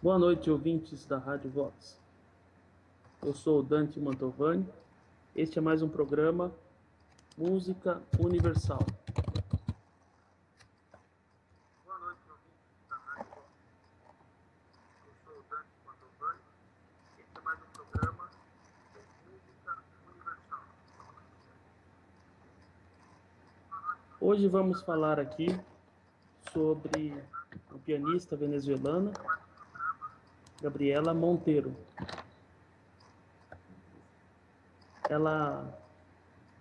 Boa noite, ouvintes da Rádio Vox. Eu sou o Dante Mantovani. Este é mais um programa Música Universal. Boa noite, ouvintes da Rádio Vox. Eu sou o Dante Mantovani. Este é mais um programa Música Universal. Hoje vamos falar aqui sobre a pianista venezuelana Gabriela Monteiro. Ela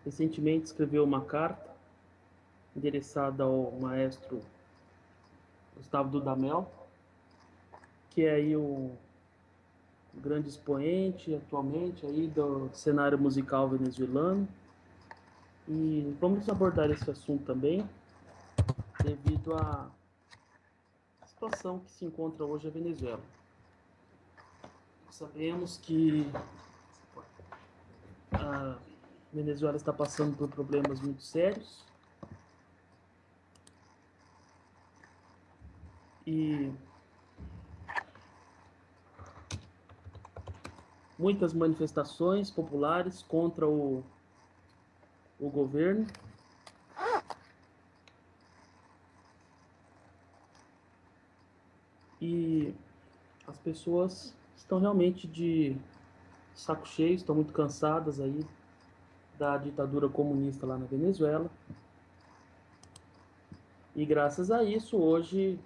recentemente escreveu uma carta endereçada ao maestro Gustavo Dudamel, que é aí o grande expoente atualmente aí do cenário musical venezuelano. E vamos abordar esse assunto também, devido à situação que se encontra hoje a Venezuela. Sabemos que a Venezuela está passando por problemas muito sérios e muitas manifestações populares contra o governo. E as pessoas estão realmente de saco cheio, estão muito cansadas aí da ditadura comunista lá na Venezuela. E graças a isso, hoje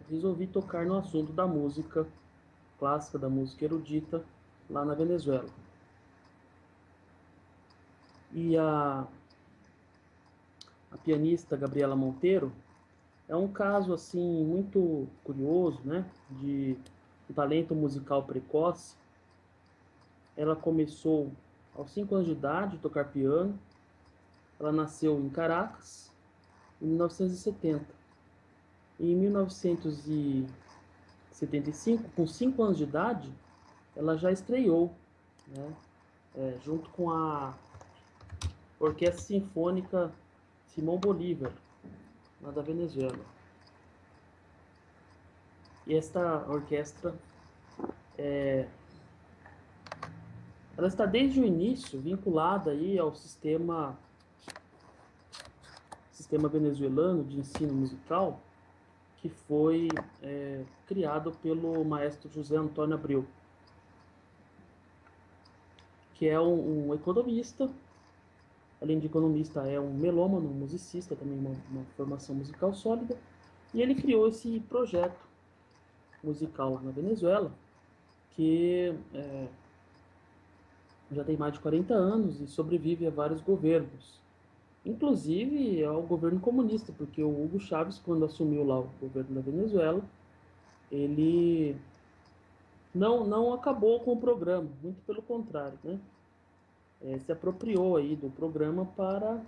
resolvi tocar no assunto da música clássica, da música erudita lá na Venezuela. E a pianista Gabriela Monteiro é um caso assim muito curioso, né, de um talento musical precoce. Ela começou aos 5 anos de idade a tocar piano. Ela nasceu em Caracas em 1970. E em 1975, com 5 anos de idade, ela já estreou, né, junto com a Orquestra Sinfônica Simão Bolívar, lá da Venezuela. E esta orquestra, ela está desde o início vinculada aí ao sistema venezuelano de ensino musical, que foi criado pelo maestro José Antônio Abreu, que é um economista. Além de economista, é um melômano, um musicista, também uma formação musical sólida. E ele criou esse projeto musical lá na Venezuela, que já tem mais de 40 anos e sobrevive a vários governos, inclusive ao governo comunista, porque o Hugo Chávez, quando assumiu lá o governo da Venezuela, ele não acabou com o programa, muito pelo contrário, né? Se apropriou aí do programa para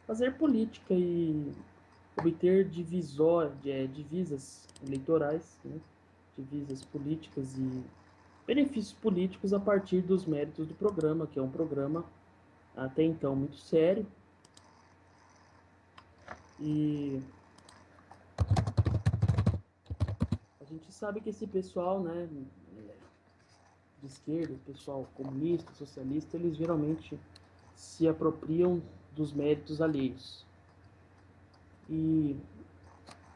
fazer política e obter divisas eleitorais, né? Divisas políticas e benefícios políticos a partir dos méritos do programa, que é um programa até então muito sério. E a gente sabe que esse pessoal, né, de esquerda, pessoal comunista, socialista, eles geralmente se apropriam dos méritos alheios. E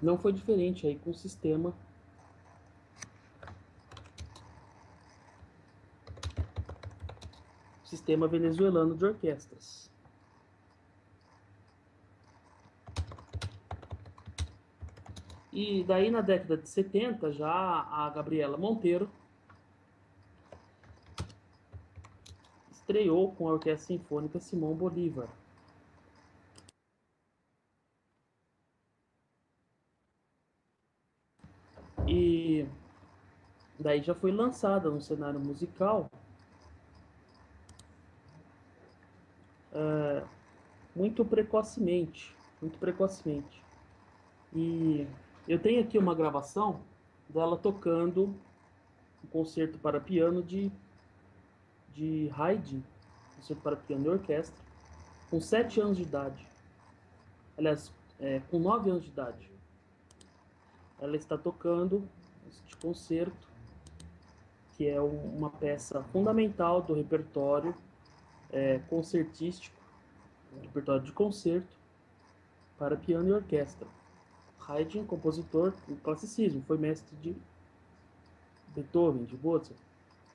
não foi diferente aí com o sistema venezuelano de orquestras. E daí na década de 70, já a Gabriela Monteiro estreou com a Orquestra Sinfônica Simão Bolívar. E daí já foi lançada no cenário musical muito precocemente, muito precocemente. E eu tenho aqui uma gravação dela tocando um concerto para piano de Haydn, concerto para piano e orquestra, com 7 anos de idade. Aliás, com 9 anos de idade. ela está tocando este concerto, que é uma peça fundamental do repertório concertístico, repertório de concerto para piano e orquestra. Haydn, compositor do classicismo, foi mestre de Beethoven, de Mozart,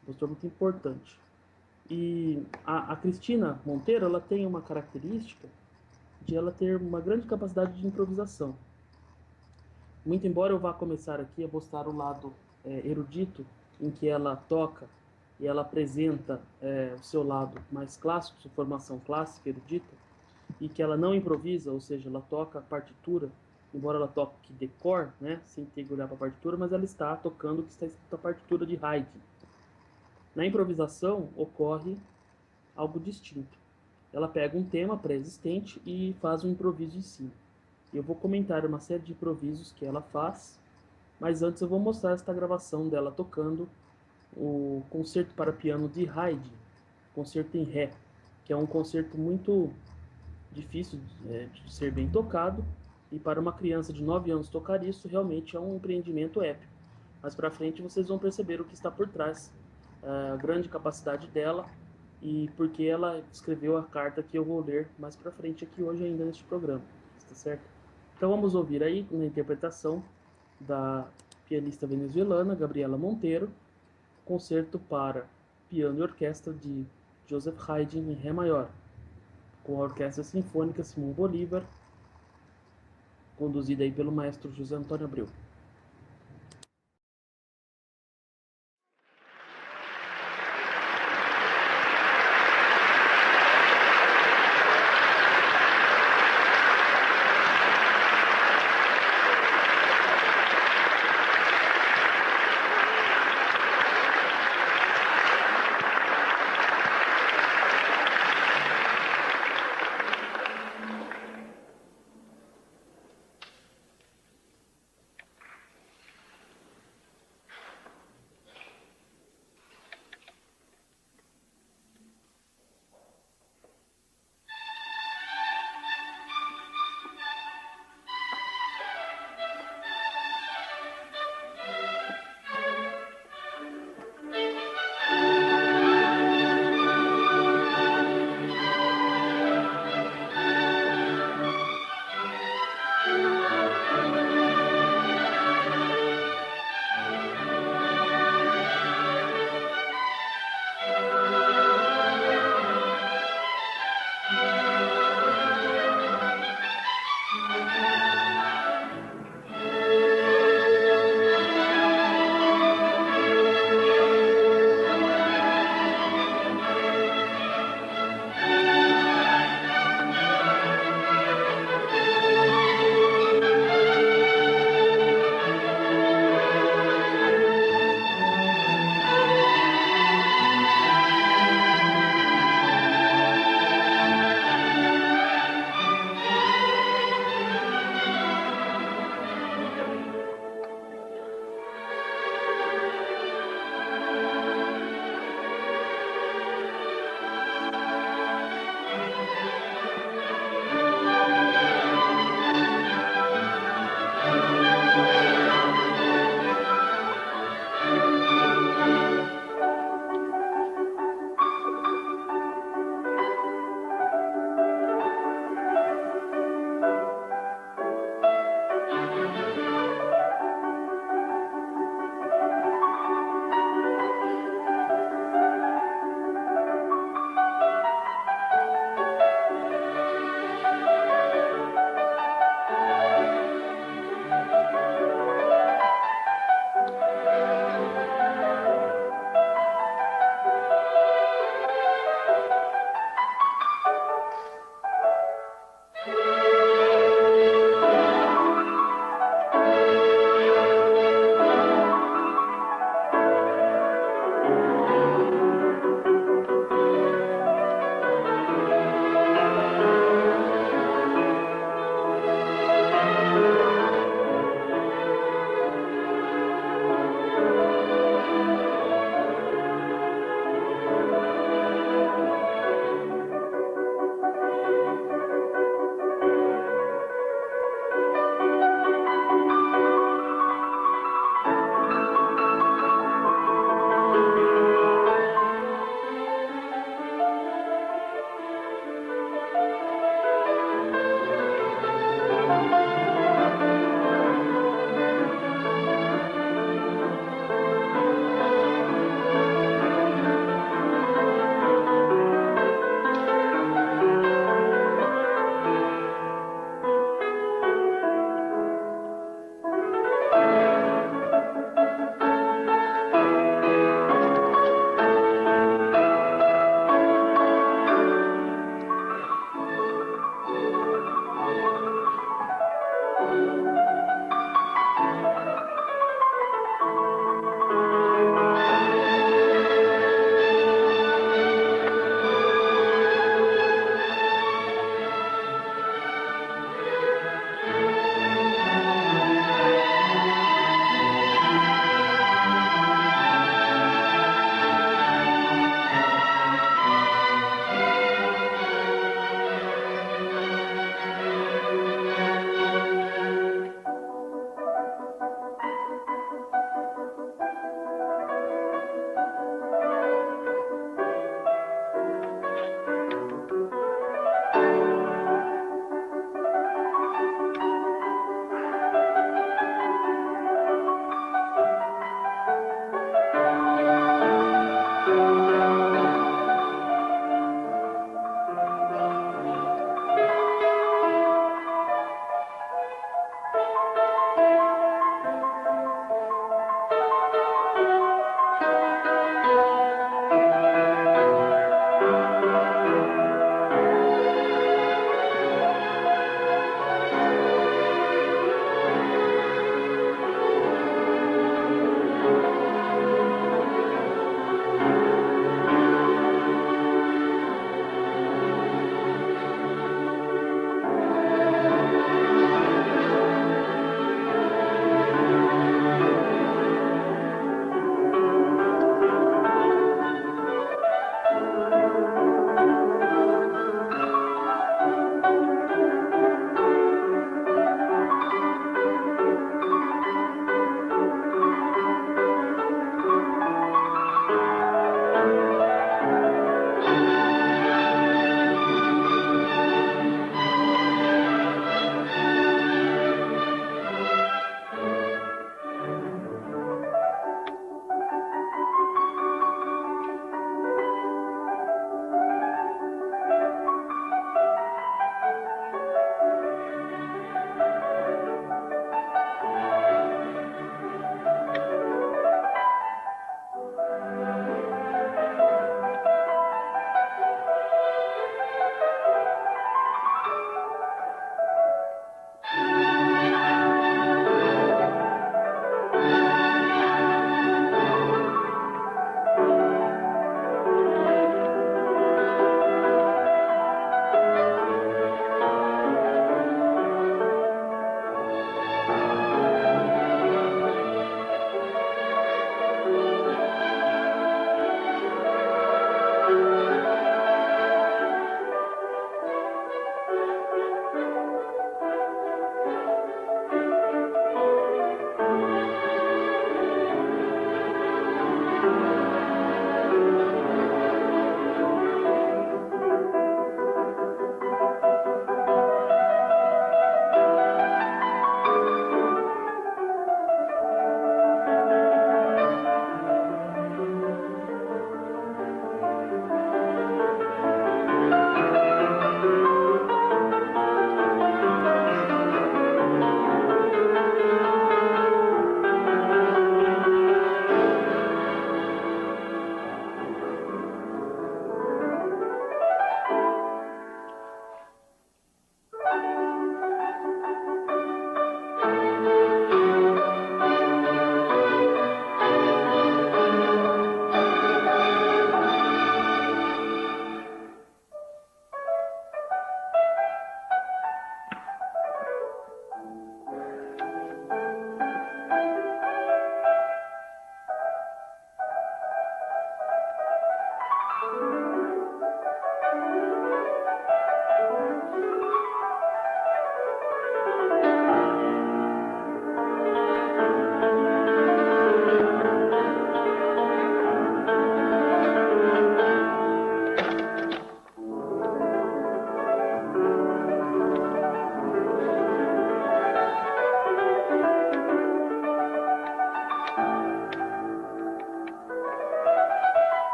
compositor muito importante. E a Cristina Monteiro, ela tem uma característica de ela ter uma grande capacidade de improvisação. Muito embora eu vá começar aqui a mostrar o lado erudito, em que ela toca e ela apresenta o seu lado mais clássico, sua formação clássica, erudita, e que ela não improvisa, ou seja, ela toca a partitura, embora ela toque de cor, né, sem ter que olhar para a partitura, mas ela está tocando o que está escrito na partitura de Haydn. Na improvisação ocorre algo distinto. Ela pega um tema pré-existente e faz um improviso em cima. Eu vou comentar uma série de improvisos que ela faz, mas antes eu vou mostrar esta gravação dela tocando o concerto para piano de Haydn, concerto em Ré, que é um concerto muito difícil de ser bem tocado, e para uma criança de 9 anos tocar isso realmente é um empreendimento épico. Mais para frente vocês vão perceber o que está por trás, a grande capacidade dela e porque ela escreveu a carta que eu vou ler mais para frente aqui hoje ainda neste programa, está certo? Então vamos ouvir aí na interpretação da pianista venezuelana Gabriela Monteiro, concerto para piano e orquestra de Joseph Haydn em Ré maior, com a Orquestra Sinfônica Simão Bolívar, conduzida aí pelo maestro José Antônio Abreu.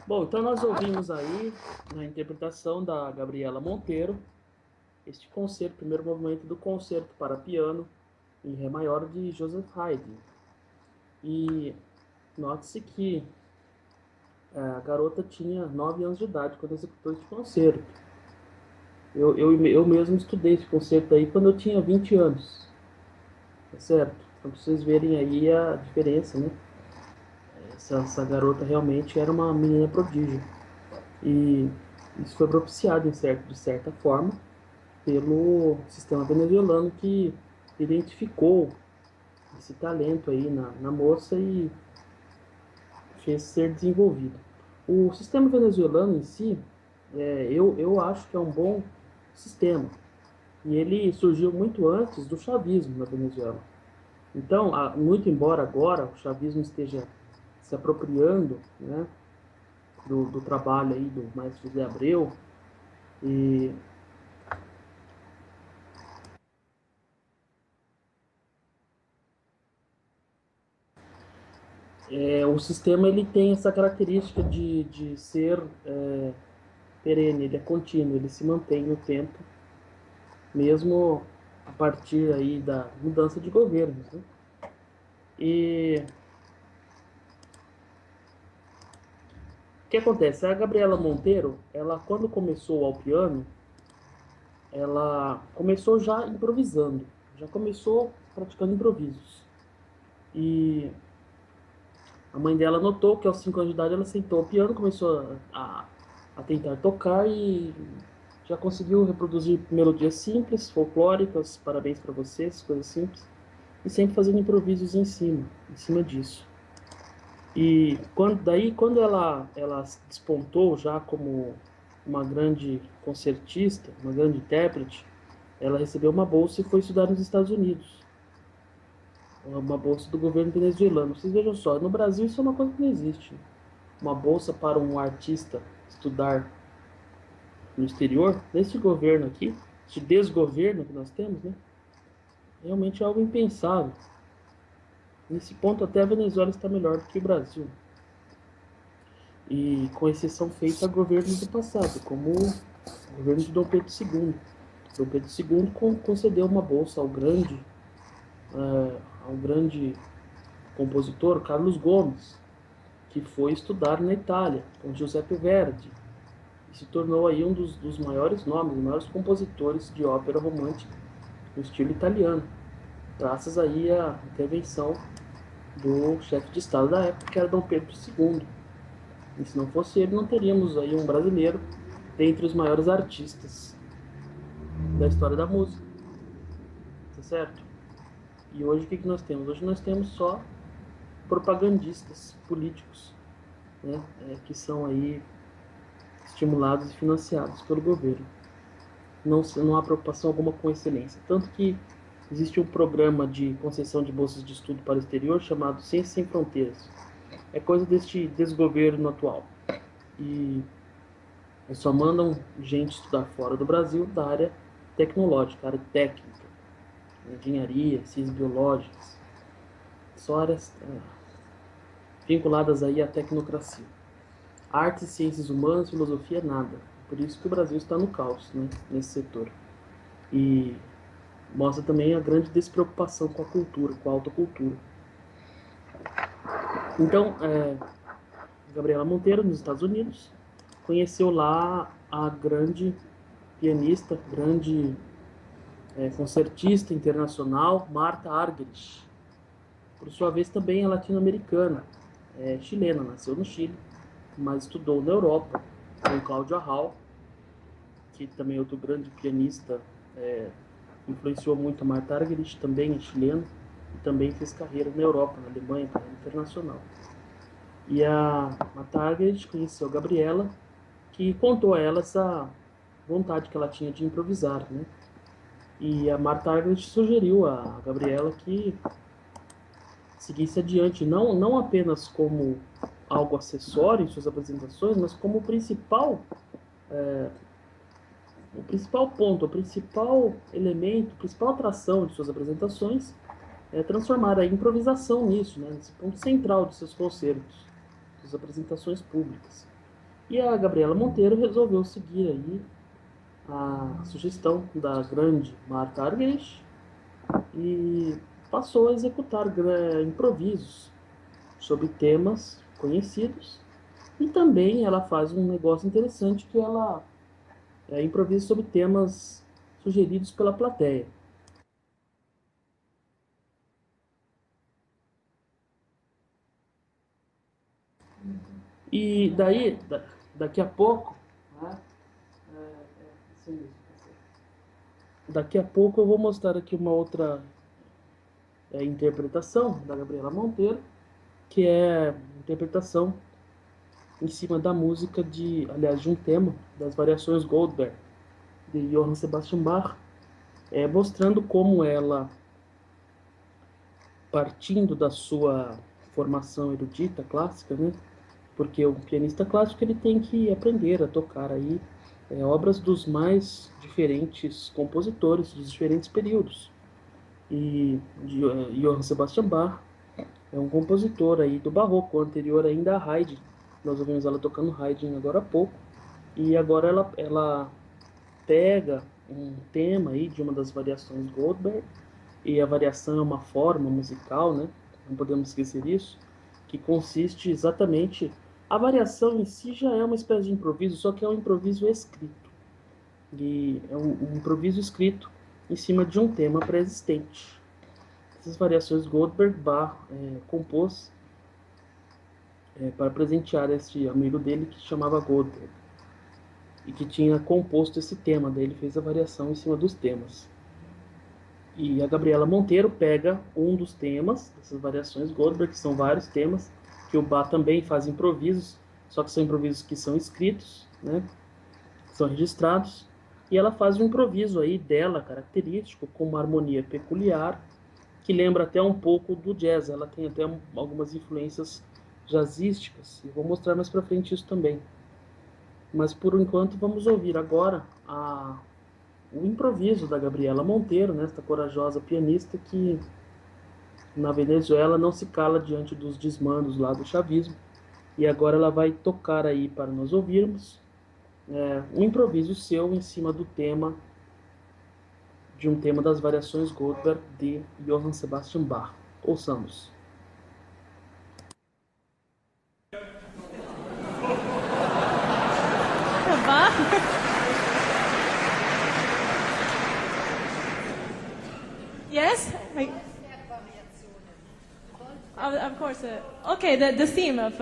Bom, então nós ouvimos aí, na interpretação da Gabriela Monteiro, este concerto, primeiro movimento do concerto para piano em Ré maior de Joseph Haydn. E note-se que a garota tinha 9 anos de idade quando executou este concerto. Eu mesmo estudei esse concerto aí quando eu tinha 20 anos, tá certo? Então, pra vocês verem aí a diferença, né? Essa garota realmente era uma menina prodígio. E isso foi propiciado, de certa forma, pelo sistema venezuelano que identificou esse talento aí na moça e fez ser desenvolvido. O sistema venezuelano em si, eu acho que é um bom sistema. E ele surgiu muito antes do chavismo na Venezuela. Então, muito embora agora o chavismo esteja se apropriando, né, do trabalho aí do Maestro José Abreu, e o sistema ele tem essa característica de ser perene, ele é contínuo, ele se mantém no tempo, mesmo a partir aí da mudança de governos, né? E o que acontece? A Gabriela Monteiro, ela quando começou ao piano, ela começou já improvisando, já começou praticando improvisos. E a mãe dela notou que aos 5 anos de idade ela sentou ao piano, começou a tentar tocar e já conseguiu reproduzir melodias simples, folclóricas, parabéns para vocês, coisas simples, e sempre fazendo improvisos em cima disso. E quando ela despontou já como uma grande concertista, uma grande intérprete, ela recebeu uma bolsa e foi estudar nos Estados Unidos. Uma bolsa do governo venezuelano. Vocês vejam só, no Brasil isso é uma coisa que não existe. Uma bolsa para um artista estudar no exterior, nesse governo aqui, esse desgoverno que nós temos, né? Realmente é algo impensável. Nesse ponto até a Venezuela está melhor do que o Brasil. E com exceção feita a governos do passado, como o governo de Dom Pedro II. Dom Pedro II concedeu uma bolsa ao grande compositor Carlos Gomes, que foi estudar na Itália com Giuseppe Verdi e se tornou aí um dos maiores nomes, dos maiores compositores de ópera romântica no estilo italiano, graças aí à intervenção do chefe de Estado da época, que era Dom Pedro II. E se não fosse ele, não teríamos aí um brasileiro dentre os maiores artistas da história da música, tá certo? E hoje o que nós temos? Hoje nós temos só propagandistas políticos, né, que são aí estimulados e financiados pelo governo. Não há preocupação alguma com excelência. Tanto que existe um programa de concessão de bolsas de estudo para o exterior chamado Ciências Sem Fronteiras. É coisa deste desgoverno atual. E eles só mandam gente estudar fora do Brasil da área tecnológica, área técnica, engenharia, ciências biológicas, só áreas vinculadas aí à tecnocracia. Artes, ciências humanas, filosofia, nada. Por isso que o Brasil está no caos, né, nesse setor. E mostra também a grande despreocupação com a cultura, com a alta cultura. Então, Gabriela Monteiro, nos Estados Unidos, conheceu lá a grande pianista, grande concertista internacional, Martha Argerich. Por sua vez, também é latino-americana, chilena, nasceu no Chile, mas estudou na Europa, com Cláudio Arrau, que também é outro grande pianista, influenciou muito a Martha Argerich, também é chileno, e também fez carreira na Europa, na Alemanha, carreira internacional. E a Martha Argerich conheceu a Gabriela, que contou a ela essa vontade que ela tinha de improvisar, né? E a Martha Argerich sugeriu a Gabriela que seguisse adiante, não apenas como algo acessório em suas apresentações, mas como o principal ponto, o principal elemento, a principal atração de suas apresentações é transformar a improvisação nisso, né, nesse ponto central de seus concertos, suas apresentações públicas. E a Gabriela Monteiro resolveu seguir aí a sugestão da grande Martha Argerich e passou a executar improvisos sobre temas conhecidos. E também ela faz um negócio interessante que ela improvisa sobre temas sugeridos pela plateia. E daí, daqui a pouco, né, daqui a pouco eu vou mostrar aqui uma outra interpretação da Gabriela Monteiro, que é interpretação em cima da música aliás, de um tema das variações Goldberg de Johann Sebastian Bach, mostrando como ela, partindo da sua formação erudita clássica, né? Porque o pianista clássico ele tem que aprender a tocar aí obras dos mais diferentes compositores dos diferentes períodos. E Johann Sebastian Bach é um compositor aí do barroco, anterior ainda a Haydn. Nós ouvimos ela tocando Haydn agora há pouco. E agora ela pega um tema aí de uma das variações Goldberg, e a variação é uma forma musical, né? Não podemos esquecer isso, que consiste exatamente. A variação em si já é uma espécie de improviso, só que é um improviso escrito. E é um improviso escrito em cima de um tema pré-existente. Essas variações Goldberg Bach compôs para presentear este amigo dele que se chamava Goldberg e que tinha composto esse tema, daí ele fez a variação em cima dos temas. E a Gabriela Monteiro pega um dos temas dessas variações Goldberg, que são vários temas, que o Bach também faz improvisos, só que são improvisos que são escritos, né, que são registrados, e ela faz um improviso aí dela, característico, com uma harmonia peculiar, que lembra até um pouco do jazz, ela tem até algumas influências jazzísticas, e vou mostrar mais para frente isso também. Mas por enquanto vamos ouvir agora o improviso da Gabriela Monteiro, né, esta corajosa pianista que na Venezuela não se cala diante dos desmandos lá do chavismo. E agora ela vai tocar aí para nós ouvirmos um improviso seu em cima do tema de um tema das variações Goldberg de Johann Sebastian Bach. Ouçamos. Bach? Yes? Of course. Okay, the theme of...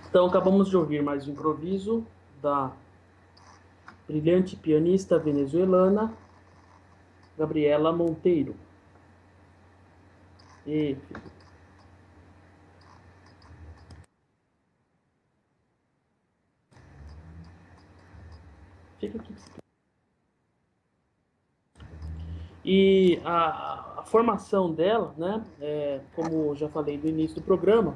Então, acabamos de ouvir mais um improviso da brilhante pianista venezuelana Gabriela Monteiro. E fica aqui. E a formação dela, né, como já falei no início do programa,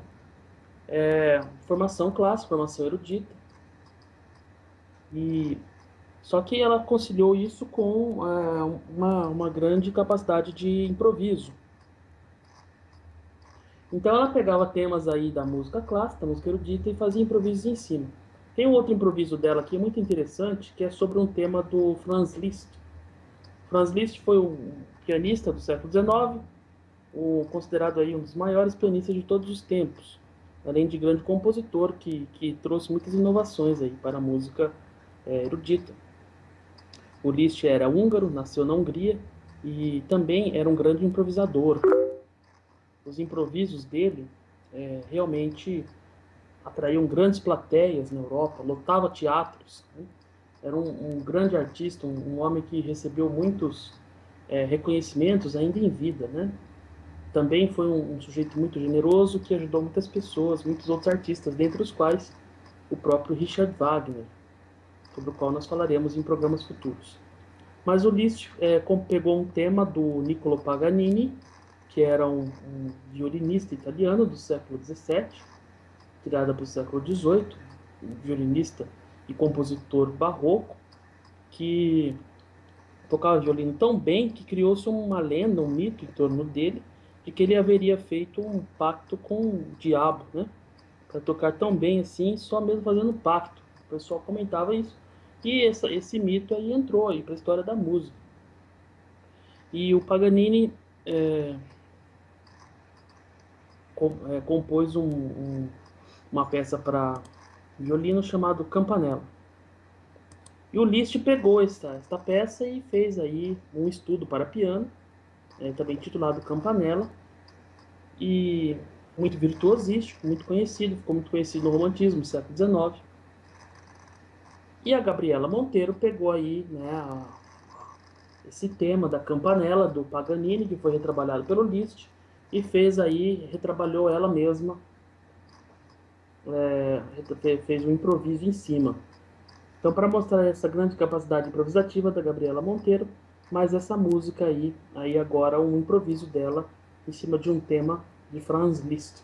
formação clássica, formação erudita. E só que ela conciliou isso com uma grande capacidade de improviso. Então ela pegava temas aí da música clássica, da música erudita, e fazia improvisos em cima. Tem um outro improviso dela aqui muito interessante, que é sobre um tema do Franz Liszt. Franz Liszt foi um pianista do século XIX, considerado aí um dos maiores pianistas de todos os tempos, além de grande compositor que trouxe muitas inovações aí para a música erudita. O Liszt era húngaro, nasceu na Hungria e também era um grande improvisador. Os improvisos dele realmente atraíam grandes plateias na Europa, lotava teatros, né? Era um grande artista, um homem que recebeu muitos reconhecimentos ainda em vida, né? Também foi um sujeito muito generoso que ajudou muitas pessoas, muitos outros artistas, dentre os quais o próprio Richard Wagner, sobre o qual nós falaremos em programas futuros. Mas o Liszt pegou um tema do Niccolo Paganini, que era um violinista italiano do século XVII, tirada para o século XVIII, um violinista e compositor barroco, que tocava violino tão bem que criou-se uma lenda, um mito em torno dele, de que ele haveria feito um pacto com o diabo, né? Para tocar tão bem assim, só mesmo fazendo pacto. O pessoal comentava isso. E esse mito aí entrou aí para a história da música. E o Paganini compôs uma peça para violino chamado Campanella. E o Liszt pegou esta peça e fez aí um estudo para piano, também titulado Campanella, e muito virtuosístico, muito conhecido, ficou muito conhecido no romantismo do século XIX. E a Gabriela Monteiro pegou aí, né, esse tema da Campanella do Paganini, que foi retrabalhado pelo Liszt, e retrabalhou ela mesma, fez um improviso em cima. Então, para mostrar essa grande capacidade improvisativa da Gabriela Monteiro, mais essa música aí agora um improviso dela em cima de um tema de Franz Liszt.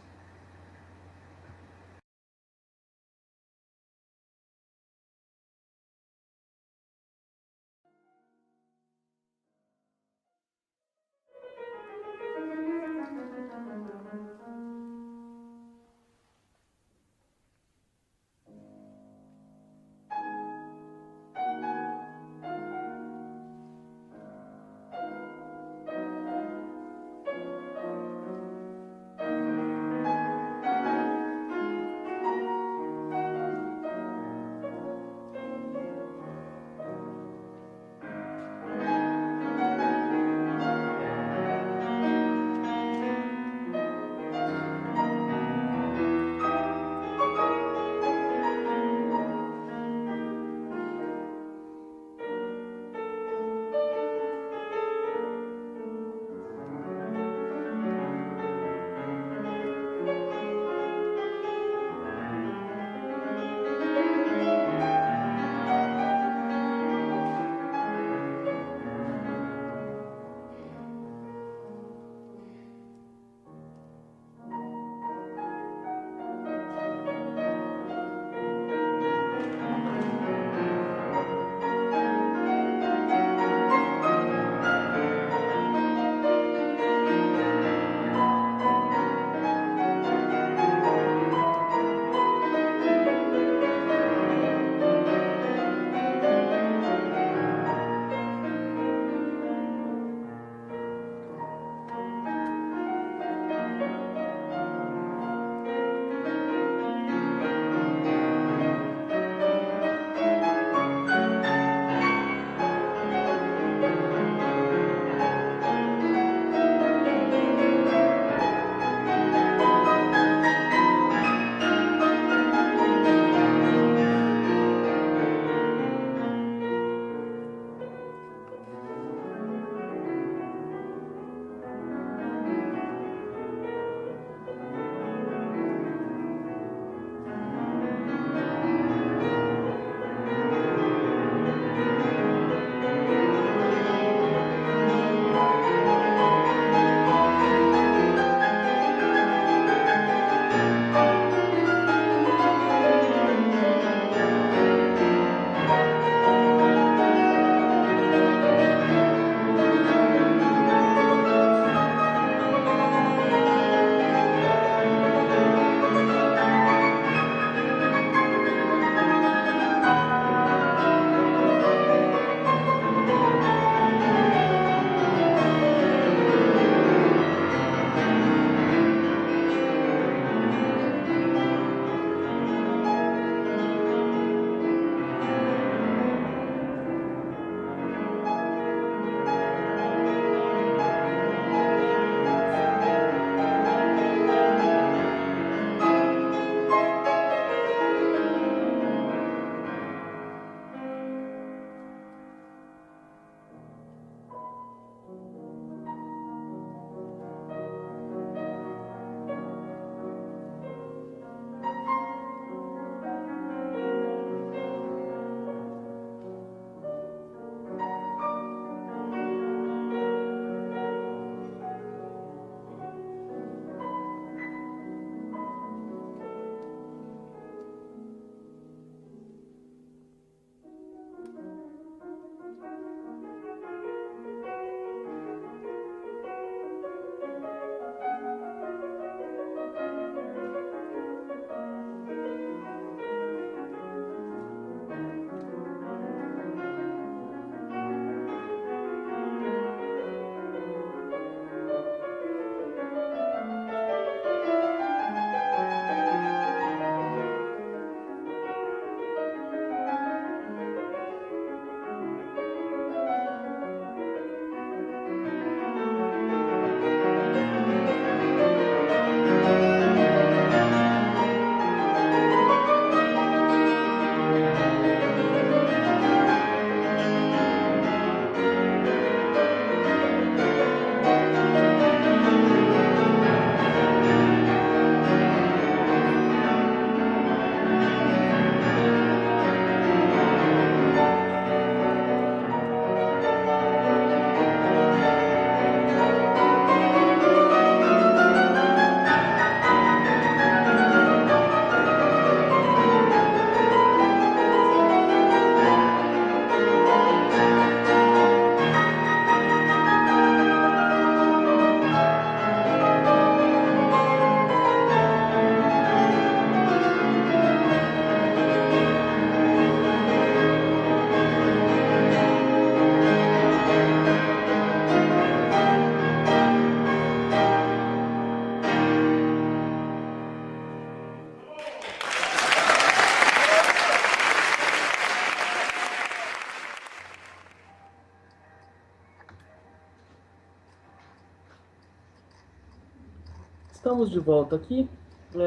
Estamos de volta aqui.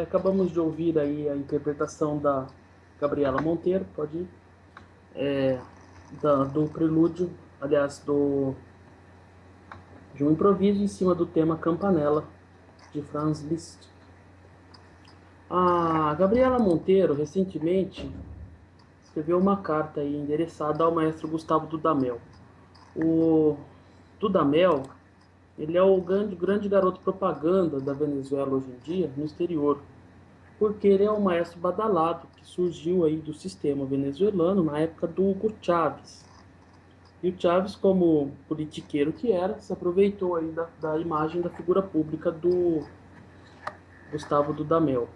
Acabamos de ouvir aí a interpretação da Gabriela Monteiro, pode ir, do prelúdio, aliás, de um improviso em cima do tema Campanella, de Franz Liszt. A Gabriela Monteiro, recentemente, escreveu uma carta aí endereçada ao maestro Gustavo Dudamel. O Dudamel, ele é o grande garoto propaganda da Venezuela hoje em dia, no exterior, porque ele é um maestro badalado que surgiu aí do sistema venezuelano na época do Hugo Chávez. E o Chávez, como politiqueiro que era, se aproveitou aí da imagem da figura pública do Gustavo Dudamel.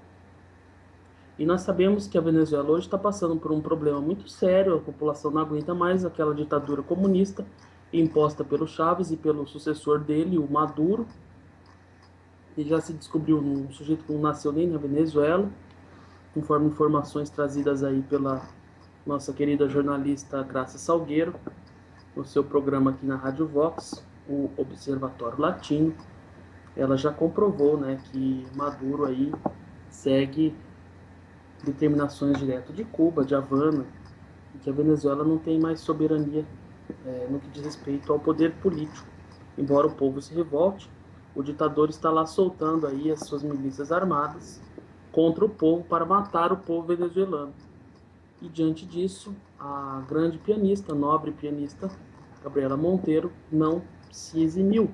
E nós sabemos que a Venezuela hoje está passando por um problema muito sério, a população não aguenta mais aquela ditadura comunista imposta pelo Chávez e pelo sucessor dele, o Maduro. E já se descobriu um sujeito que não nasceu nem na Venezuela, conforme informações trazidas aí pela nossa querida jornalista Graça Salgueiro, no seu programa aqui na Rádio Vox, o Observatório Latino. Ela já comprovou, né, que Maduro aí segue determinações direto de Cuba, de Havana, e que a Venezuela não tem mais soberania no que diz respeito ao poder político. Embora o povo se revolte, o ditador está lá soltando aí as suas milícias armadas contra o povo para matar o povo venezuelano. E diante disso, a grande pianista, a nobre pianista Gabriela Monteiro não se eximiu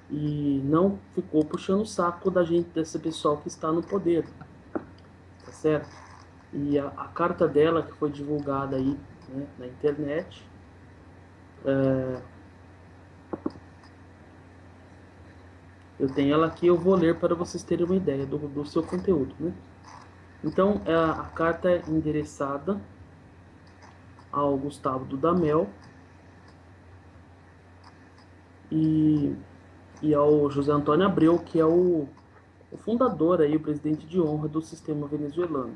e não ficou puxando o saco da gente, desse pessoal que está no poder, tá certo? E a carta dela, que foi divulgada aí, né, na internet, eu tenho ela aqui, eu vou ler para vocês terem uma ideia do seu conteúdo, né? Então, a carta é endereçada ao Gustavo Dudamel e ao José Antônio Abreu, que é o fundador, aí, o presidente de honra do sistema venezuelano.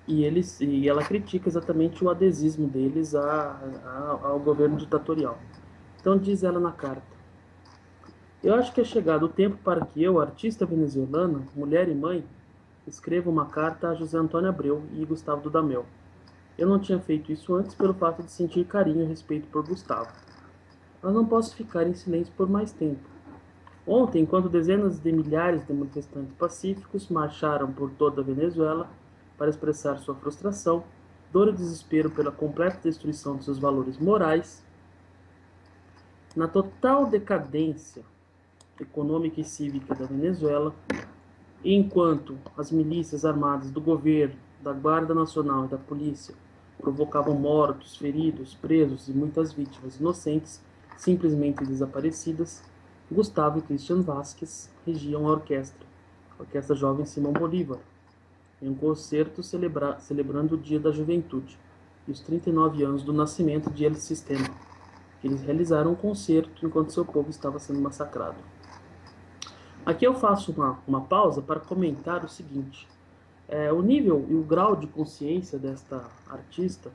E ela critica exatamente o adesismo deles ao governo ditatorial. Então, diz ela na carta: eu acho que é chegado o tempo para que eu, artista venezuelana, mulher e mãe, escreva uma carta a José Antônio Abreu e Gustavo Dudamel. Eu não tinha feito isso antes pelo fato de sentir carinho e respeito por Gustavo. Mas não posso ficar em silêncio por mais tempo. Ontem, enquanto dezenas de milhares de manifestantes pacíficos marcharam por toda a Venezuela para expressar sua frustração, dor e desespero pela completa destruição de seus valores morais, na total decadência econômica e cívica da Venezuela, e enquanto as milícias armadas do governo, da Guarda Nacional e da polícia provocavam mortos, feridos, presos e muitas vítimas inocentes simplesmente desaparecidas, Gustavo e Christian Vasquez regiam a Orquestra Jovem Simão Bolívar, em um concerto celebrando o Dia da Juventude e os 39 anos do nascimento de El Sistema. Eles realizaram um concerto enquanto seu povo estava sendo massacrado. Aqui eu faço uma pausa para comentar o seguinte: o nível e o grau de consciência desta artista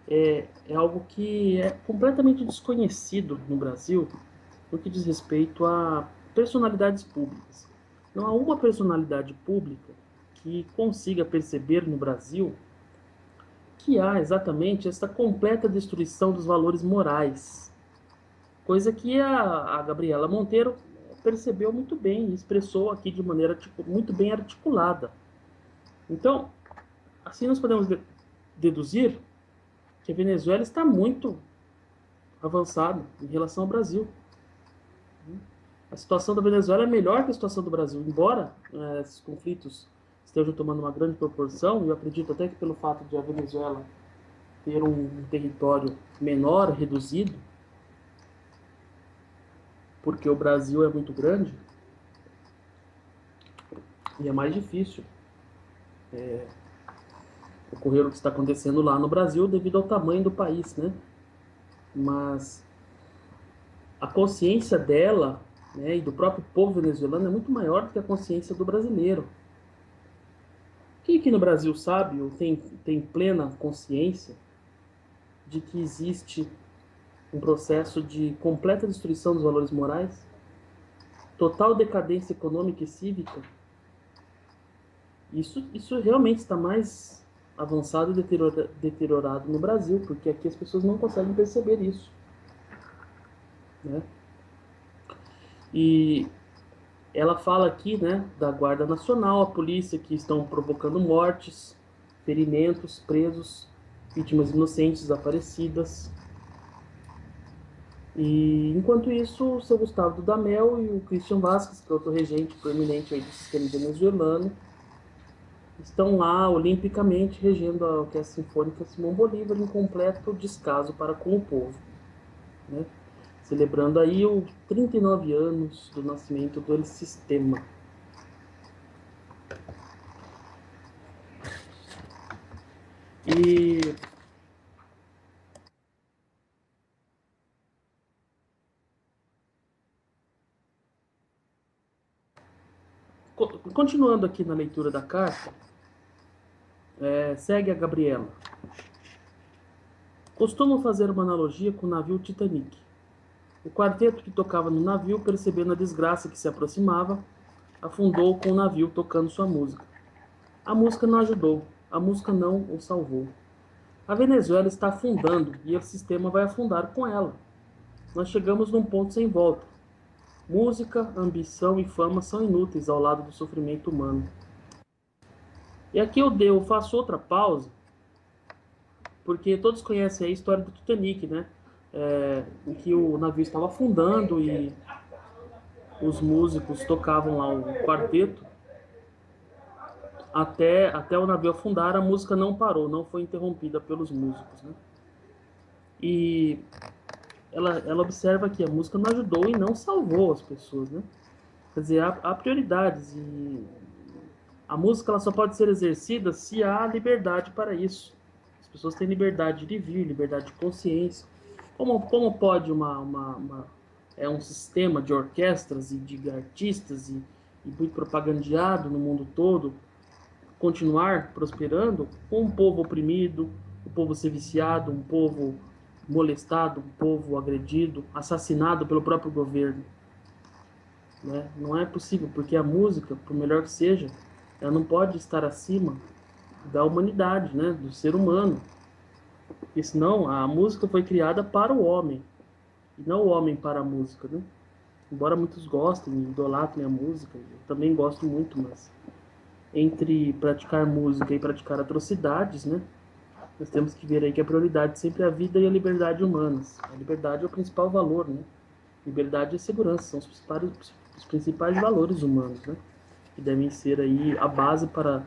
é algo que é completamente desconhecido no Brasil no que diz respeito a personalidades públicas. Não há uma personalidade pública que consiga perceber no Brasil que há exatamente essa completa destruição dos valores morais, coisa que a Gabriela Monteiro percebeu muito bem e expressou aqui de maneira muito bem articulada. Então, assim nós podemos deduzir que a Venezuela está muito avançada em relação ao Brasil. A situação da Venezuela é melhor que a situação do Brasil, embora esses conflitos estejam tomando uma grande proporção, e eu acredito até que pelo fato de a Venezuela ter um território menor, reduzido, porque o Brasil é muito grande e é mais difícil ocorrer o que está acontecendo lá no Brasil devido ao tamanho do país, né? Mas a consciência dela, né, e do próprio povo venezuelano é muito maior do que a consciência do brasileiro. Quem aqui no Brasil sabe ou tem plena consciência de que existe um processo de completa destruição dos valores morais? total decadência econômica e cívica, isso realmente está mais avançado e deteriorado no Brasil, porque aqui as pessoas não conseguem perceber isso, né? E ela fala aqui, né, da Guarda Nacional, a polícia que estão provocando mortes, ferimentos, presos, vítimas inocentes desaparecidas. E enquanto isso, o seu Gustavo Dudamel e o Christian Vasquez, que é outro regente proeminente aí do sistema venezuelano, estão lá olimpicamente regendo a Orquestra Sinfônica Simão Bolívar em completo descaso para com o povo, né? Celebrando aí os 39 anos do nascimento do El Sistema. E continuando aqui na leitura da carta, segue a Gabriela. Costumo fazer uma analogia com o navio Titanic. O quarteto que tocava no navio, percebendo a desgraça que se aproximava, afundou com o navio tocando sua música. A música não ajudou, a música não o salvou. A Venezuela está afundando e o sistema vai afundar com ela. Nós chegamos num ponto sem volta. Música, ambição e fama são inúteis ao lado do sofrimento humano. E aqui eu faço outra pausa, porque todos conhecem a história do Titanic, né? Em que o navio estava afundando e os músicos tocavam lá o quarteto. Até o navio afundar, a música não parou, não foi interrompida pelos músicos, né? E ela observa que a música não ajudou e não salvou as pessoas, né? Quer dizer, há prioridades e a música ela só pode ser exercida se há liberdade para isso. As pessoas têm liberdade de vir, liberdade de consciência. Como pode um sistema de orquestras e de artistas e muito propagandeado no mundo todo continuar prosperando com um povo oprimido, um povo ser viciado, um povo molestado, um povo agredido, assassinado pelo próprio governo, né? Não é possível, porque a música, por melhor que seja, ela não pode estar acima da humanidade, né? Do ser humano. Porque senão a música foi criada para o homem, e não o homem para a música, né? Embora muitos gostem, idolatrem a música, eu também gosto muito, mas entre praticar música e praticar atrocidades, né? Nós temos que ver aí que a prioridade sempre é a vida e a liberdade humanas. A liberdade é o principal valor, né? Liberdade e segurança são os principais valores humanos, né? Que devem ser aí a base para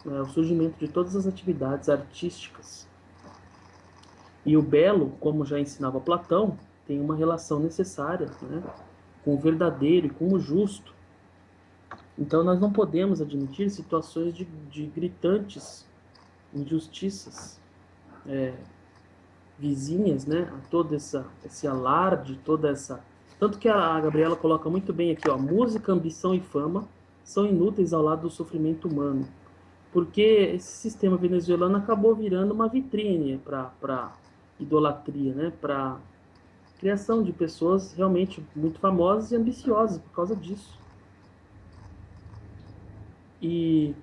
o surgimento de todas as atividades artísticas. E o belo, como já ensinava Platão, tem uma relação necessária, né, com o verdadeiro e com o justo. Então nós não podemos admitir situações de gritantes injustiças vizinhas, né, a todo esse alarde, toda essa... Tanto que a Gabriela coloca muito bem aqui, ó, música, ambição e fama são inúteis ao lado do sofrimento humano. Porque esse sistema venezuelano acabou virando uma vitrine para idolatria, né, para criação de pessoas realmente muito famosas e ambiciosas por causa disso. E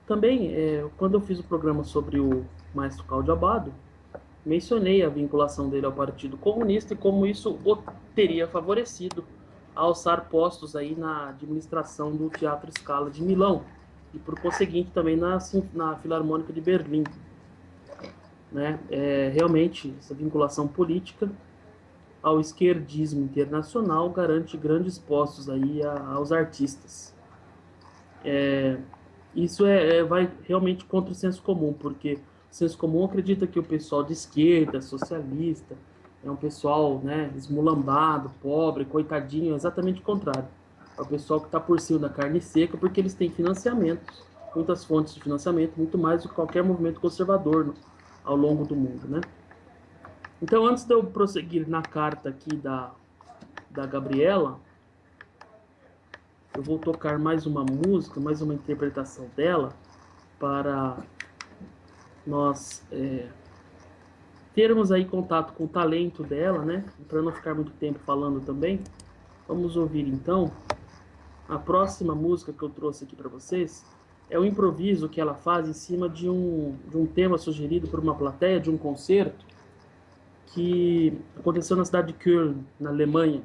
também, quando eu fiz o programa sobre o Maestro Cláudio Abbado, mencionei a vinculação dele ao Partido Comunista e como isso o teria favorecido a alçar postos aí na administração do Teatro Scala de Milão e, por conseguinte, também na Filarmônica de Berlim, né? Realmente, essa vinculação política ao esquerdismo internacional garante grandes postos aí aos artistas. Isso vai realmente contra o senso comum, porque o senso comum acredita que o pessoal de esquerda, socialista, é um pessoal, né, esmulambado, pobre, coitadinho, é exatamente o contrário. É o pessoal que está por cima da carne seca, porque eles têm financiamentos, muitas fontes de financiamento, muito mais do que qualquer movimento conservador ao longo do mundo, né? Então, antes de eu prosseguir na carta aqui da Gabriela, eu vou tocar mais uma música, mais uma interpretação dela, para nós termos aí contato com o talento dela, né? Para não ficar muito tempo falando também, vamos ouvir então A próxima música que eu trouxe aqui para vocês é um improviso que ela faz em cima de um tema sugerido por uma plateia de um concerto que aconteceu na cidade de Köln, na Alemanha,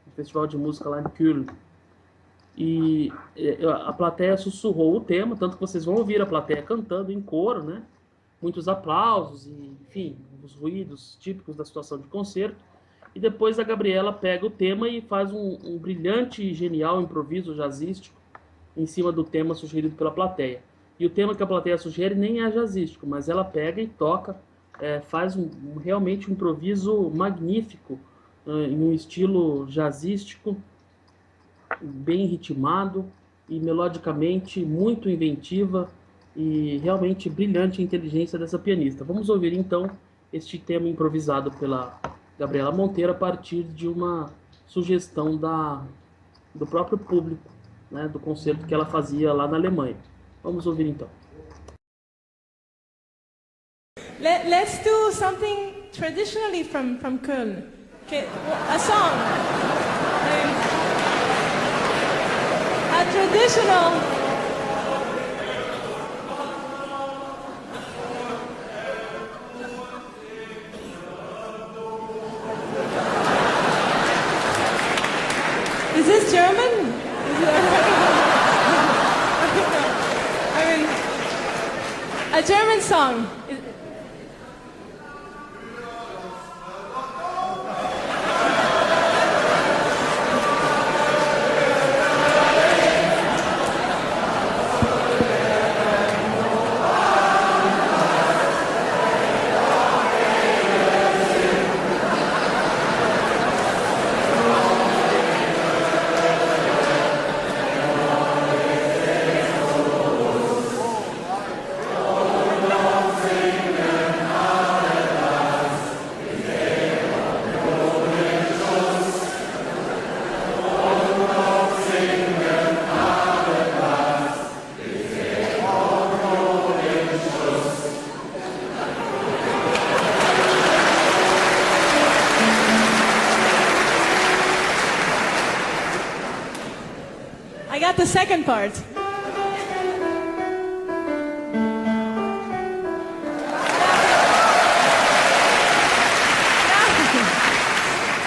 um festival de música lá em Köln. E a plateia sussurrou o tema, tanto que vocês vão ouvir a plateia cantando em coro, né? Muitos aplausos e, enfim, os ruídos típicos da situação de concerto. E depois a Gabriela pega o tema e faz um brilhante e genial improviso jazzístico em cima do tema sugerido pela plateia. E o tema que a plateia sugere nem é jazzístico, mas ela pega e toca, faz realmente um improviso magnífico, em um estilo jazzístico, bem ritmado e melodicamente muito inventiva e realmente brilhante a inteligência dessa pianista. Vamos ouvir então este tema improvisado pela Gabriela Monteiro a partir de uma sugestão do próprio público, né, do concerto que ela fazia lá na Alemanha. Vamos ouvir então. Let's do something traditionally from Köln. Okay, a song. A traditional. Is this German? I mean, a German song. I got the second part.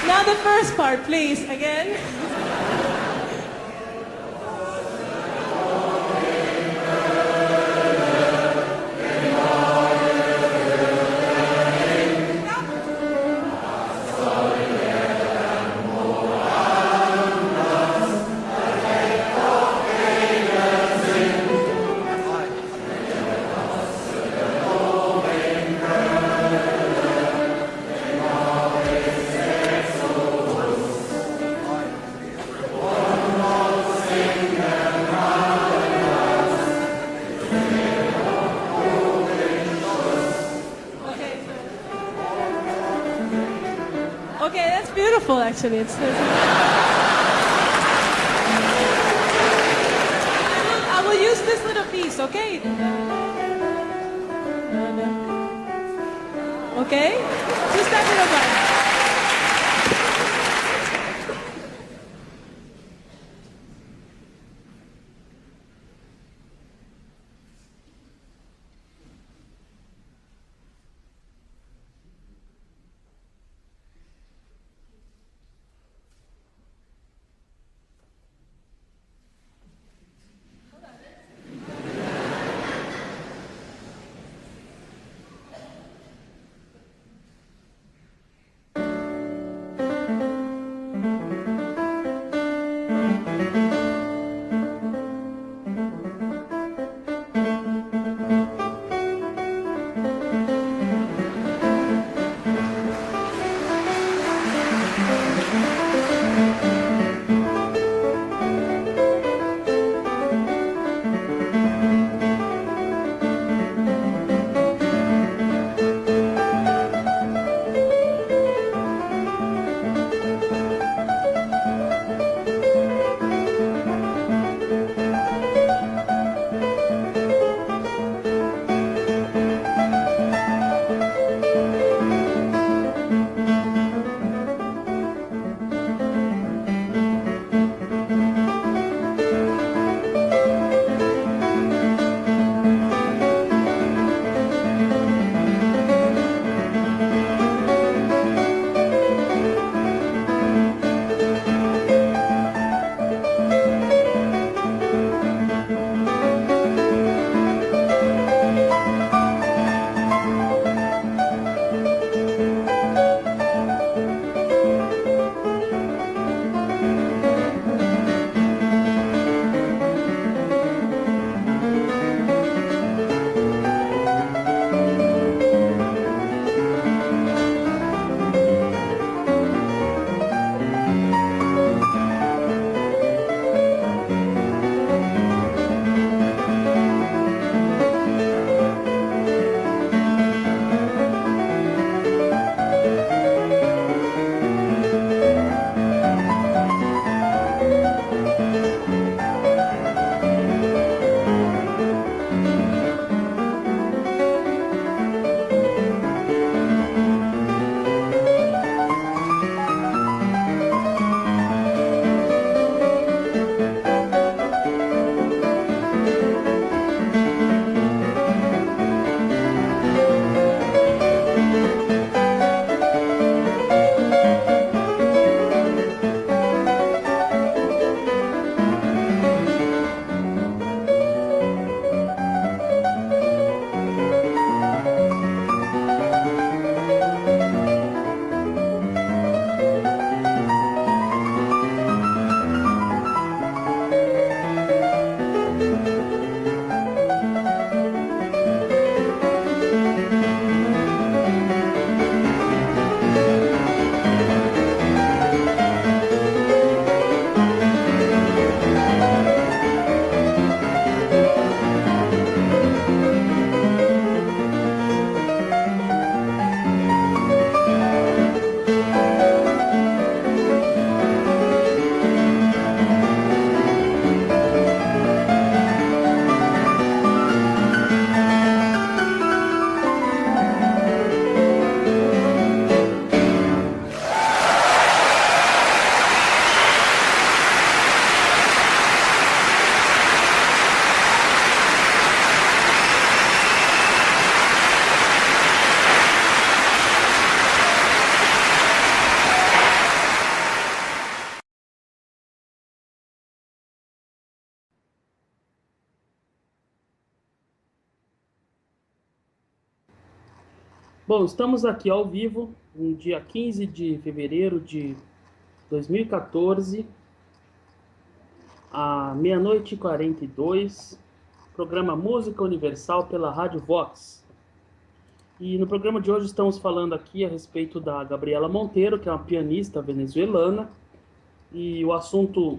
Now the first part, please, again. Okay, that's beautiful, actually. I will use this little piece, okay? Okay? Just that little part. Bom, estamos aqui ao vivo, no dia 15 de fevereiro de 2014, à meia-noite e 42, programa Música Universal pela Rádio Vox. E no programa de hoje estamos falando aqui a respeito da Gabriela Monteiro, que é uma pianista venezuelana, e o assunto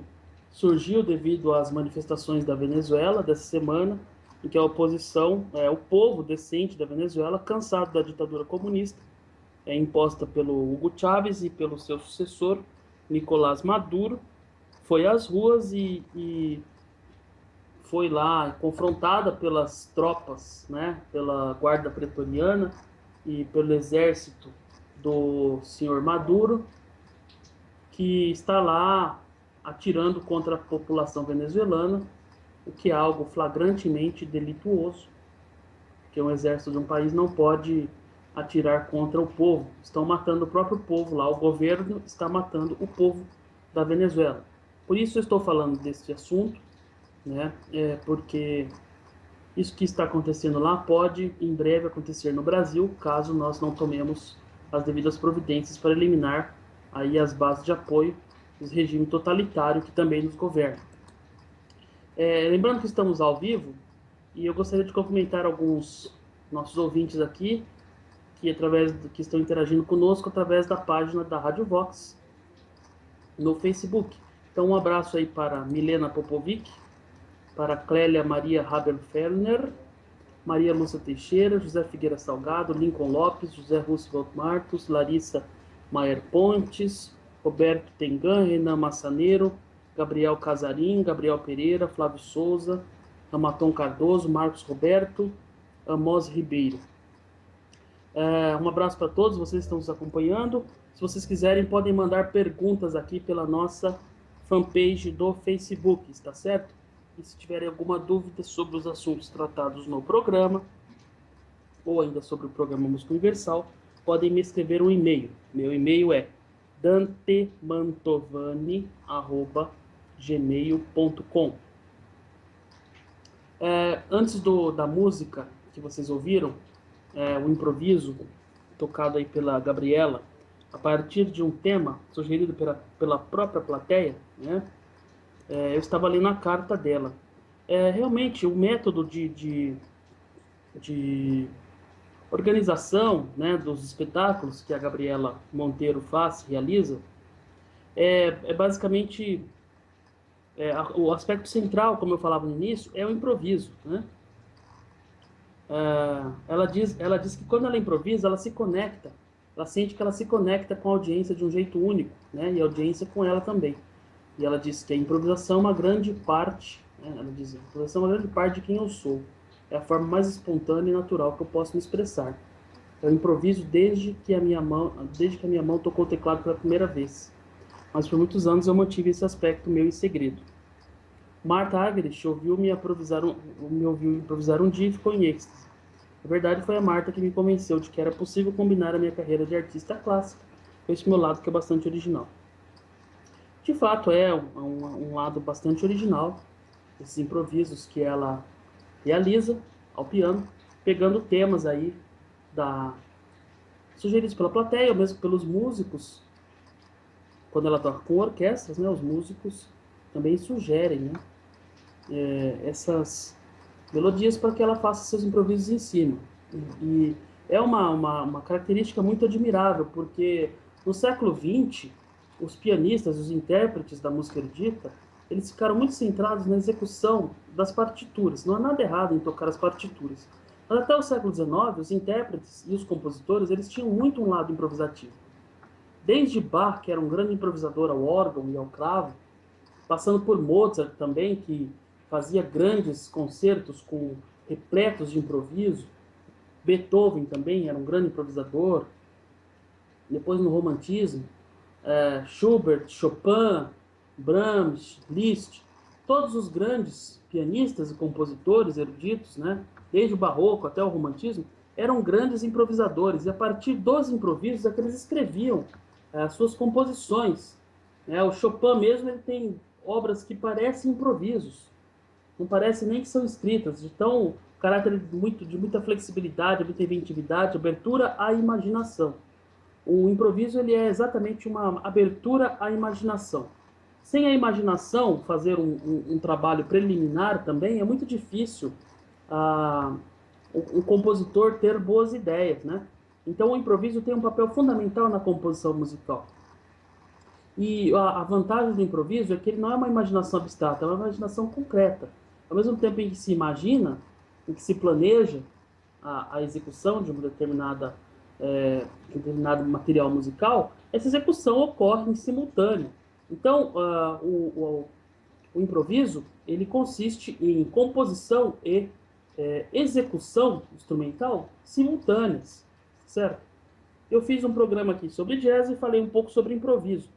surgiu devido às manifestações da Venezuela dessa semana, em que a oposição, o povo decente da Venezuela, cansado da ditadura comunista, imposta pelo Hugo Chávez e pelo seu sucessor, Nicolás Maduro, foi às ruas e foi lá confrontada pelas tropas, né, pela guarda pretoriana e pelo exército do senhor Maduro, que está lá atirando contra a população venezuelana, o que é algo flagrantemente delituoso, que um exército de um país não pode atirar contra o povo. Estão matando o próprio povo lá, o governo está matando o povo da Venezuela. Por isso eu estou falando desse assunto, né? Porque isso que está acontecendo lá pode em breve acontecer no Brasil, caso nós não tomemos as devidas providências para eliminar aí as bases de apoio do regime totalitário que também nos governa. Lembrando que estamos ao vivo, e eu gostaria de cumprimentar alguns nossos ouvintes aqui, que estão interagindo conosco através da página da Rádio Vox no Facebook. Então, um abraço aí para Milena Popovic, para Clélia Maria Haber-Fellner, Maria Lúcia Teixeira, José Figueira Salgado, Lincoln Lopes, José Roosevelt Martos, Larissa Maier Pontes, Roberto Tengan, Renan Massaneiro, Gabriel Casarim, Gabriel Pereira, Flávio Souza, Ramaton Cardoso, Marcos Roberto, Amos Ribeiro. Um abraço para todos vocês que estão nos acompanhando. Se vocês quiserem, podem mandar perguntas aqui pela nossa fanpage do Facebook, está certo? E se tiverem alguma dúvida sobre os assuntos tratados no programa, ou ainda sobre o programa Música Universal, podem me escrever um e-mail. Meu e-mail é dantemantovani@gmail.com. Antes da música que vocês ouviram, o improviso tocado aí pela Gabriela, a partir de um tema sugerido pela própria plateia, né? Eu estava lendo a carta dela. Realmente, o método de organização, né, dos espetáculos que a Gabriela Monteiro realiza, basicamente o aspecto central, como eu falava no início, é o improviso, né? Ela diz que quando ela improvisa, ela se conecta, ela sente que ela se conecta com a audiência de um jeito único, né? E a audiência com ela também. E ela diz que a improvisação é uma grande parte, né? Ela diz, a improvisação é uma grande parte de quem eu sou. É a forma mais espontânea e natural que eu posso me expressar. Eu improviso desde que a minha mão tocou o teclado pela primeira vez. Mas por muitos anos eu mantive esse aspecto meu em segredo. Martha Argerich ouviu-me improvisar um dia e ficou em êxtase. Na verdade, foi a Martha que me convenceu de que era possível combinar a minha carreira de artista clássica com esse meu lado que é bastante original. De fato, é um lado bastante original, esses improvisos que ela realiza ao piano, pegando temas aí sugeridos pela plateia, ou mesmo pelos músicos. Quando ela toca com orquestras, né, os músicos também sugerem, né, essas melodias para que ela faça seus improvisos em cima. E é uma característica muito admirável, porque no século XX, os pianistas, os intérpretes da música erudita, eles ficaram muito centrados na execução das partituras. Não há nada errado em tocar as partituras. Mas até o século XIX, os intérpretes e os compositores, eles tinham muito um lado improvisativo. Desde Bach, que era um grande improvisador ao órgão e ao cravo, passando por Mozart também, que fazia grandes concertos repletos de improviso. Beethoven também era um grande improvisador. Depois no Romantismo, Schubert, Chopin, Brahms, Liszt, todos os grandes pianistas e compositores eruditos, né, desde o Barroco até o Romantismo, eram grandes improvisadores, e a partir dos improvisos é que eles escreviam as suas composições. O Chopin mesmo, ele tem obras que parecem improvisos, não parece nem que são escritas, de tão caráter de muita flexibilidade, muita inventividade, abertura à imaginação. O improviso ele é exatamente uma abertura à imaginação. Sem a imaginação, fazer um trabalho preliminar também é muito difícil o compositor ter boas ideias, né? Então o improviso tem um papel fundamental na composição musical. E a vantagem do improviso é que ele não é uma imaginação abstrata, é uma imaginação concreta. Ao mesmo tempo em que se imagina, em que se planeja a execução de uma determinado material musical, essa execução ocorre em simultâneo. Então, o improviso ele consiste em composição e execução instrumental simultâneas, certo? Eu fiz um programa aqui sobre jazz e falei um pouco sobre improviso.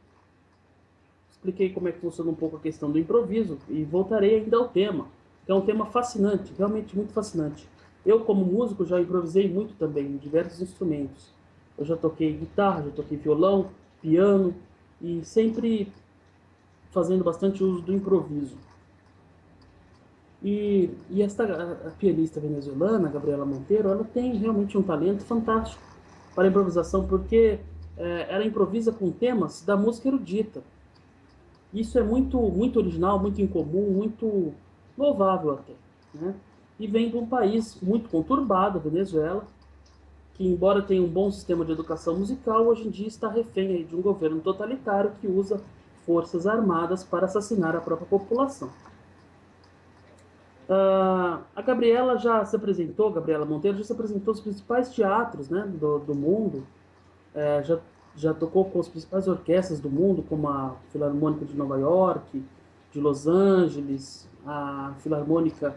Expliquei como é que funciona um pouco a questão do improviso e voltarei ainda ao tema, que é um tema fascinante, realmente muito fascinante. Eu, como músico, já improvisei muito também em diversos instrumentos. Eu já toquei guitarra, já toquei violão, piano e sempre fazendo bastante uso do improviso. E esta a pianista venezuelana, Gabriela Monteiro, ela tem realmente um talento fantástico para a improvisação, porque ela improvisa com temas da música erudita. Isso é muito original, muito incomum, muito louvável até, né? E vem de um país muito conturbado, a Venezuela, que embora tenha um bom sistema de educação musical, hoje em dia está refém aí de um governo totalitário que usa forças armadas para assassinar a própria população. A Gabriela já se apresentou, Gabriela Monteiro já se apresentou nos principais teatros, né, do mundo, já, já tocou com as principais orquestras do mundo, como a Filarmônica de Nova York, de Los Angeles, a Filarmônica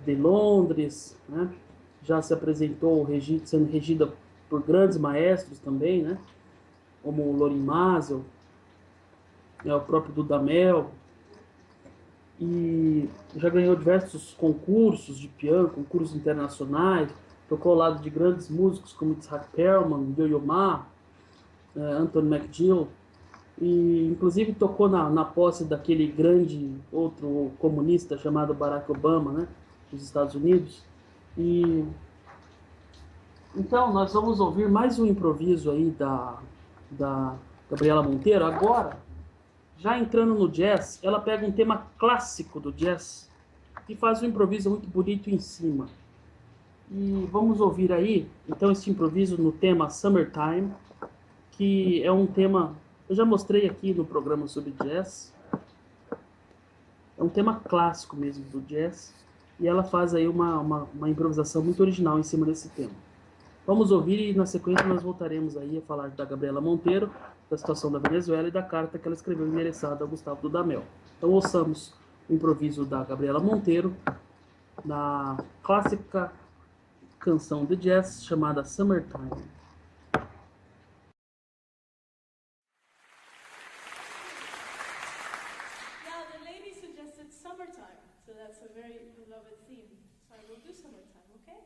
de Londres, né? Já se apresentou sendo regida por grandes maestros também, né? Como o Lorin Maazel, o próprio Dudamel, e já ganhou diversos concursos de piano, concursos internacionais, tocou ao lado de grandes músicos como Itzhak Perlman, Yo-Yo Ma, Anthony McGill, e inclusive tocou na posse daquele grande outro comunista chamado Barack Obama, né, dos Estados Unidos. E então nós vamos ouvir mais um improviso aí da Gabriela Monteiro. Agora, já entrando no jazz, ela pega um tema clássico do jazz e faz um improviso muito bonito em cima. E vamos ouvir aí, então, esse improviso no tema Summertime, que é um tema, eu já mostrei aqui no programa sobre jazz, é um tema clássico mesmo do jazz, e ela faz aí uma improvisação muito original em cima desse tema. Vamos ouvir e na sequência nós voltaremos aí a falar da Gabriela Monteiro, da situação da Venezuela e da carta que ela escreveu endereçada a Gustavo Dudamel. Então ouçamos o improviso da Gabriela Monteiro na clássica canção de jazz chamada Summertime. Summertime, so that's a very beloved theme. So I will do summertime, okay?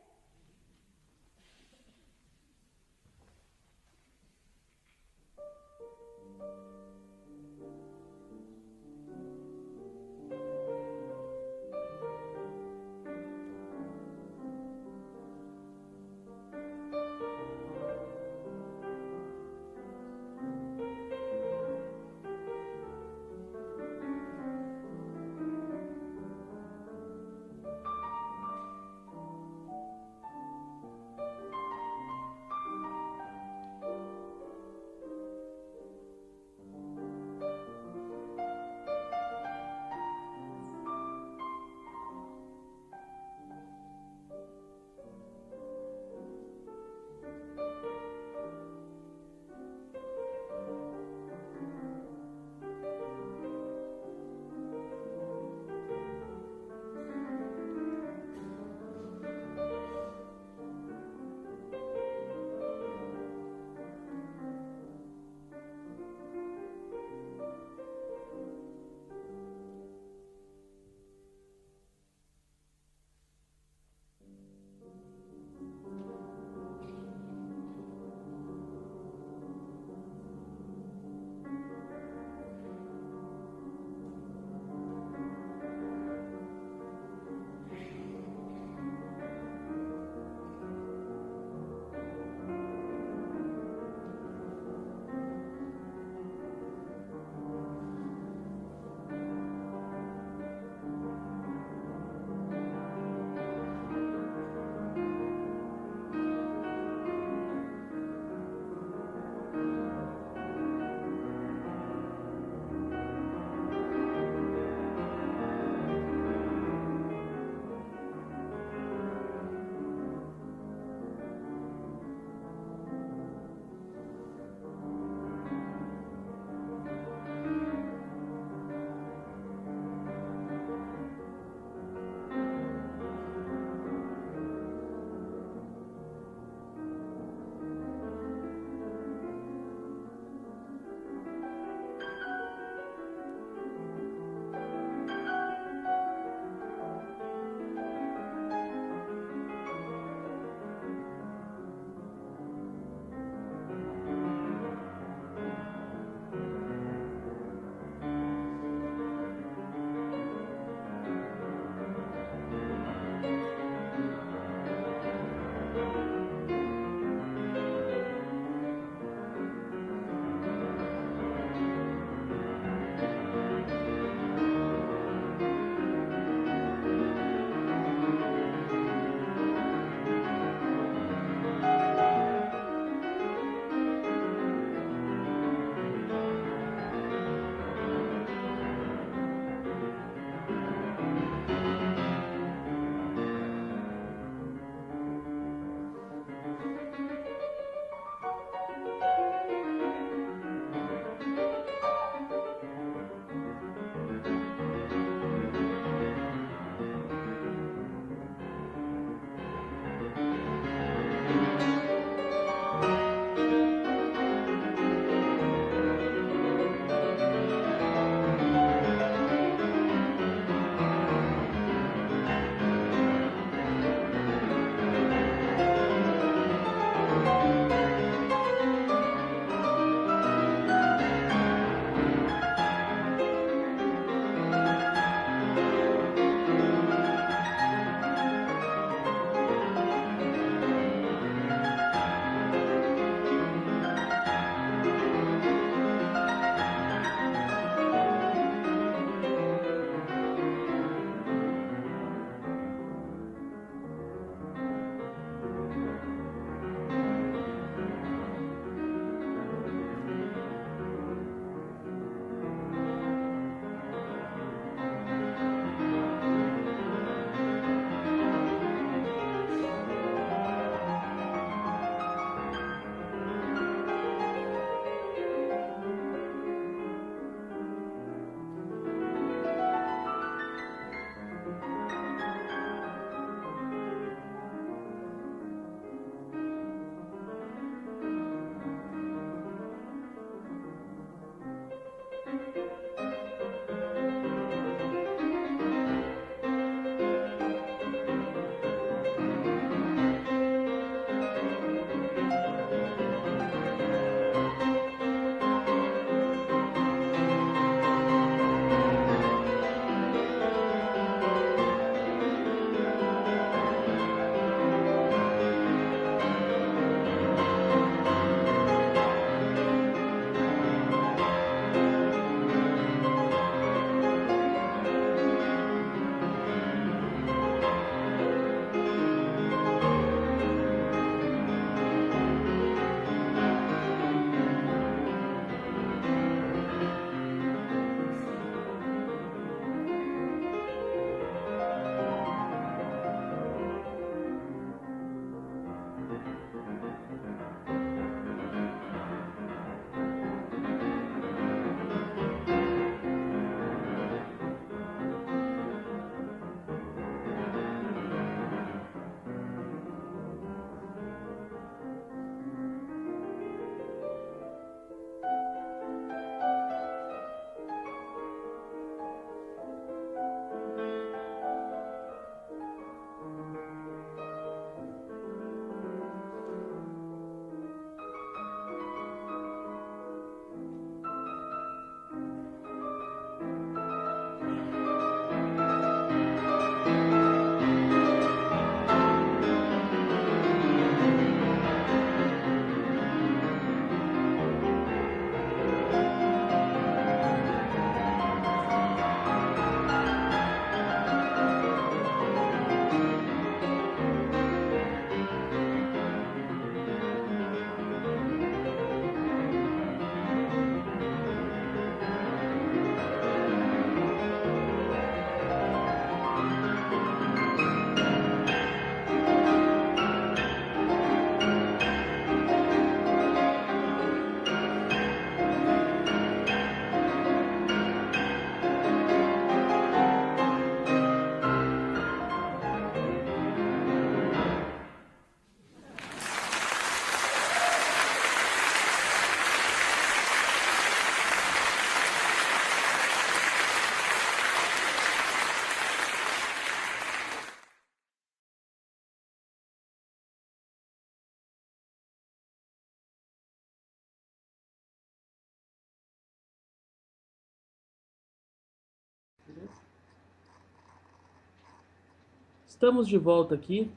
Estamos de volta aqui,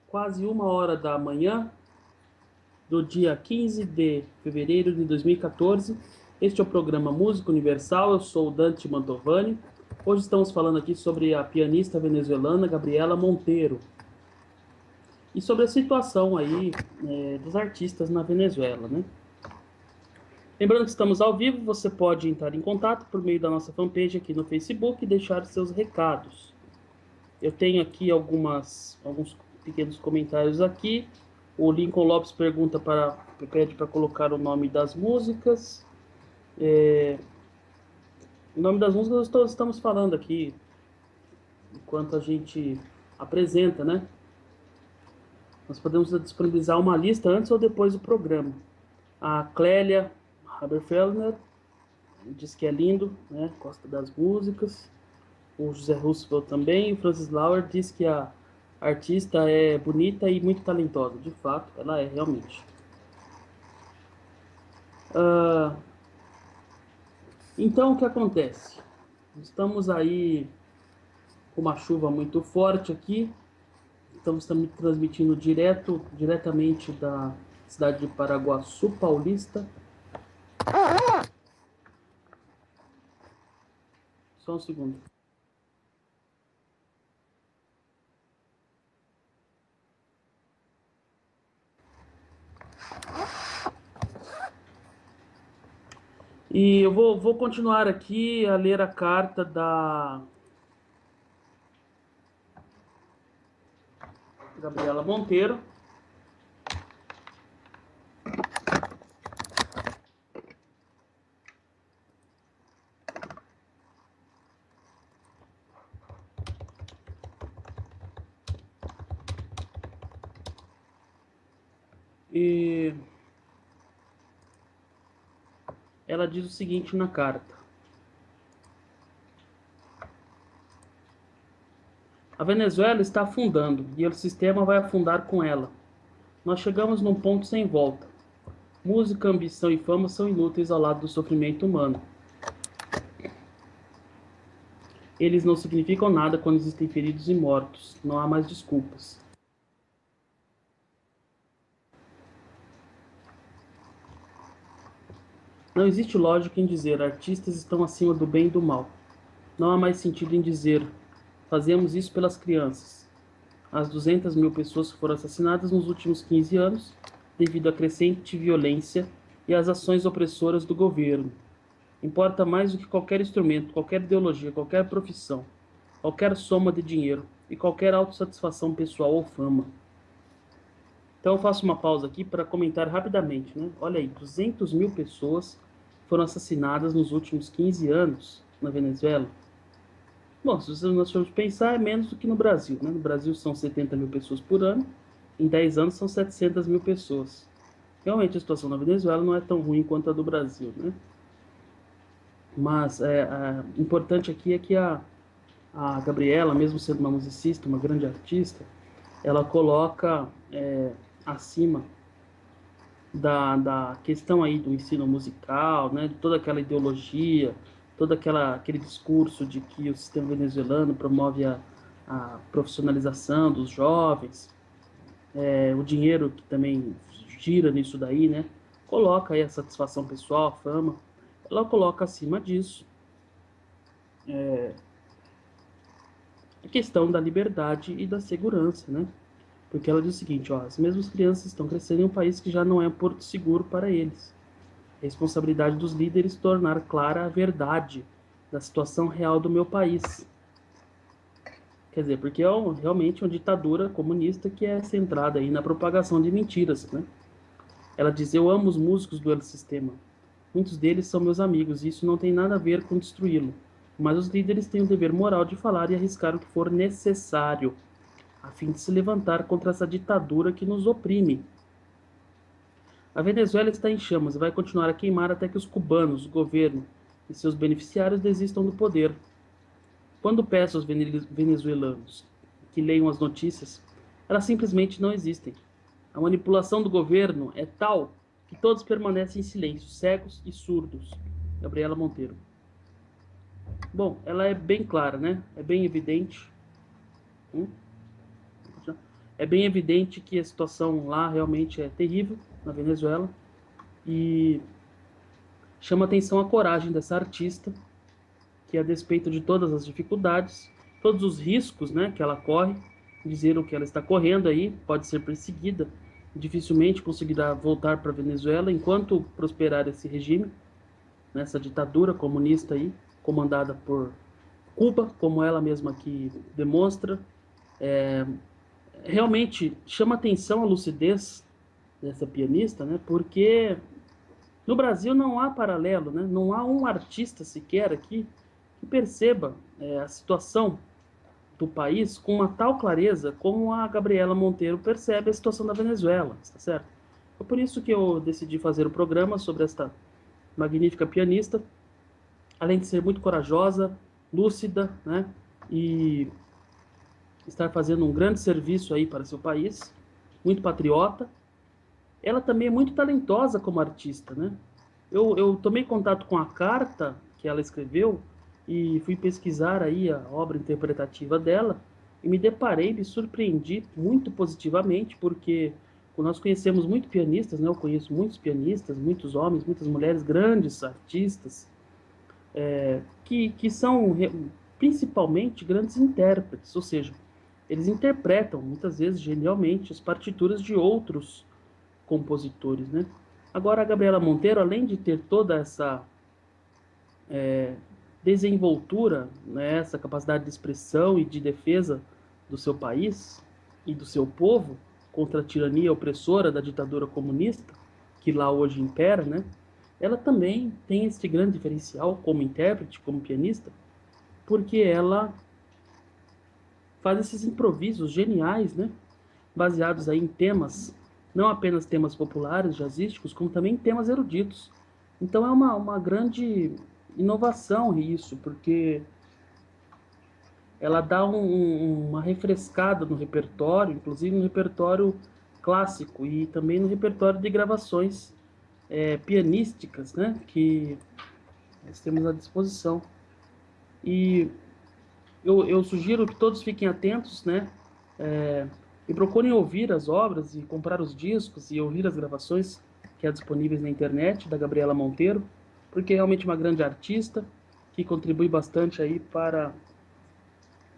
quase 1h da manhã, do dia 15 de fevereiro de 2014. Este é o programa Música Universal, eu sou o Dante Mantovani. Hoje estamos falando aqui sobre a pianista venezuelana Gabriela Monteiro e sobre a situação aí dos artistas na Venezuela, né? Lembrando que estamos ao vivo, você pode entrar em contato por meio da nossa fanpage aqui no Facebook e deixar seus recados. Eu tenho aqui alguns pequenos comentários aqui. O Lincoln Lopes pede para colocar o nome das músicas. O nome das músicas nós estamos falando aqui enquanto a gente apresenta, né? Nós podemos disponibilizar uma lista antes ou depois do programa. A Clélia Haberfellner diz que é lindo, né? Gosta das músicas. O José Roosevelt também. O Francis Lauer diz que a artista é bonita e muito talentosa. De fato, ela é realmente. Então, o que acontece? Estamos aí com uma chuva muito forte aqui. Estamos também transmitindo diretamente da cidade de Paraguaçu Paulista. Só um segundo. E eu vou continuar aqui a ler a carta da Gabriela Monteiro. E ela diz o seguinte na carta: a Venezuela está afundando e o sistema vai afundar com ela. Nós chegamos num ponto sem volta. Música, ambição e fama são inúteis ao lado do sofrimento humano. Eles não significam nada quando existem feridos e mortos. Não há mais desculpas. Não existe lógica em dizer artistas estão acima do bem e do mal. Não há mais sentido em dizer fazemos isso pelas crianças. As 200.000 pessoas que foram assassinadas nos últimos 15 anos devido à crescente violência e às ações opressoras do governo. Importa mais do que qualquer instrumento, qualquer ideologia, qualquer profissão, qualquer soma de dinheiro e qualquer autossatisfação pessoal ou fama. Então eu faço uma pausa aqui para comentar rapidamente, né? Olha aí, 200.000 pessoas foram assassinadas nos últimos 15 anos na Venezuela. Bom, se nós formos pensar, é menos do que no Brasil, né? No Brasil são 70.000 pessoas por ano, em 10 anos são 700.000 pessoas. Realmente a situação na Venezuela não é tão ruim quanto a do Brasil, né? Mas importante aqui é que a Gabriela, mesmo sendo uma musicista, uma grande artista, ela coloca acima da questão aí do ensino musical, né, de toda aquela ideologia, aquele discurso de que o sistema venezuelano promove a profissionalização dos jovens, o dinheiro que também gira nisso daí, né, coloca aí a satisfação pessoal, a fama, ela coloca acima disso a questão da liberdade e da segurança, né? Porque ela diz o seguinte, ó, as mesmas crianças estão crescendo em um país que já não é um porto seguro para eles. A responsabilidade dos líderes tornar clara a verdade da situação real do meu país. Quer dizer, porque é realmente uma ditadura comunista que é centrada aí na propagação de mentiras, né? Ela diz, eu amo os músicos do El Sistema. Muitos deles são meus amigos e isso não tem nada a ver com destruí-lo. Mas os líderes têm o dever moral de falar e arriscar o que for necessário, a fim de se levantar contra essa ditadura que nos oprime. A Venezuela está em chamas e vai continuar a queimar até que os cubanos, o governo e seus beneficiários desistam do poder. Quando peço aos venezuelanos que leiam as notícias, elas simplesmente não existem. A manipulação do governo é tal que todos permanecem em silêncio, cegos e surdos. Gabriela Monteiro. Bom, ela é bem clara, né? É bem evidente É bem evidente que a situação lá realmente é terrível, na Venezuela, e chama atenção a coragem dessa artista, que a despeito de todas as dificuldades, todos os riscos, né, que ela corre, dizer o que ela está correndo aí, pode ser perseguida, dificilmente conseguirá voltar para a Venezuela enquanto prosperar esse regime, nessa ditadura comunista aí, comandada por Cuba, como ela mesma aqui demonstra. Realmente chama atenção a lucidez dessa pianista, né? Porque no Brasil não há paralelo, né? Não há um artista sequer aqui que perceba a situação do país com uma tal clareza como a Gabriela Monteiro percebe a situação da Venezuela, tá certo? É por isso que eu decidi fazer o programa sobre esta magnífica pianista, além de ser muito corajosa, lúcida, né? E estar fazendo um grande serviço aí para seu país, muito patriota. Ela também é muito talentosa como artista, né? Eu tomei contato com a carta que ela escreveu e fui pesquisar aí a obra interpretativa dela e me deparei, me surpreendi muito positivamente, porque nós conhecemos muito pianistas, né? Eu conheço muitos pianistas, muitos homens, muitas mulheres, grandes artistas, que são principalmente grandes intérpretes, ou seja, eles interpretam muitas vezes genialmente as partituras de outros compositores, né? Agora a Gabriela Monteiro, além de ter toda essa desenvoltura, né, essa capacidade de expressão e de defesa do seu país e do seu povo contra a tirania opressora da ditadura comunista que lá hoje impera, né? Ela também tem esse grande diferencial como intérprete, como pianista, porque ela faz esses improvisos geniais, né? Baseados aí em temas, não apenas temas populares, jazzísticos, como também temas eruditos. Então é uma grande inovação isso, porque ela dá uma refrescada no repertório, inclusive no repertório clássico e também no repertório de gravações pianísticas, né, que nós temos à disposição. E eu sugiro que todos fiquem atentos, né, e procurem ouvir as obras e comprar os discos e ouvir as gravações que há disponíveis na internet da Gabriela Monteiro, porque é realmente uma grande artista que contribui bastante aí para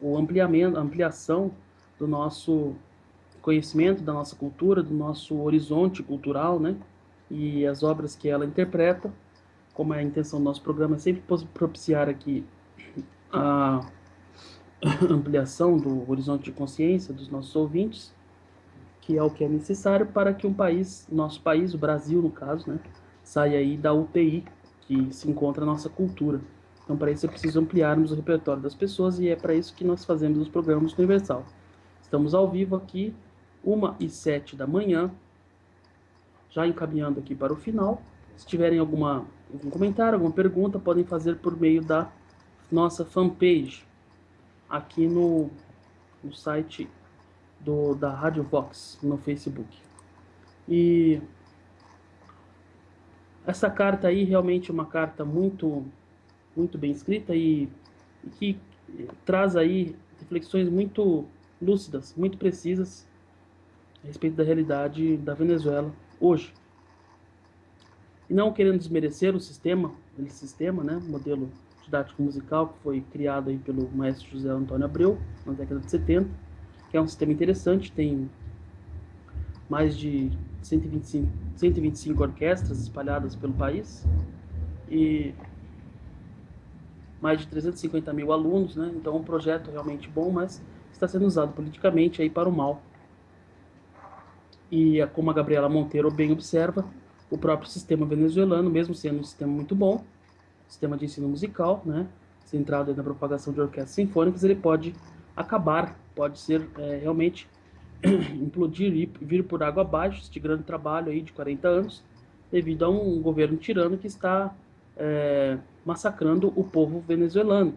o ampliamento, a ampliação do nosso conhecimento, da nossa cultura, do nosso horizonte cultural, né? E as obras que ela interpreta, como é a intenção do nosso programa, é sempre propiciar aqui a ampliação do horizonte de consciência dos nossos ouvintes, que é o que é necessário para que um país, nosso país, o Brasil no caso, né, saia aí da UTI que se encontra a nossa cultura. Então, para isso é preciso ampliarmos o repertório das pessoas e é para isso que nós fazemos os programas Universal. Estamos ao vivo aqui, 1h07 da manhã, já encaminhando aqui para o final. Se tiverem algum comentário, alguma pergunta, podem fazer por meio da nossa fanpage aqui no site da Rádio Vox, no Facebook. E essa carta aí realmente é uma carta muito, muito bem escrita e que traz aí reflexões muito lúcidas, muito precisas a respeito da realidade da Venezuela hoje. E não querendo desmerecer o sistema, né, modelo didático musical que foi criado aí pelo maestro José Antônio Abreu na década de 70, que é um sistema interessante, tem mais de 125 orquestras espalhadas pelo país e mais de 350 mil alunos, né? Então é um projeto realmente bom, mas está sendo usado politicamente aí para o mal. E como a Gabriela Monteiro bem observa, o próprio sistema venezuelano, mesmo sendo um sistema muito bom, sistema de ensino musical, né, centrado na propagação de orquestras sinfônicas, ele pode acabar, pode ser realmente implodir e vir por água abaixo este grande trabalho aí de 40 anos, devido a um governo tirano que está massacrando o povo venezuelano.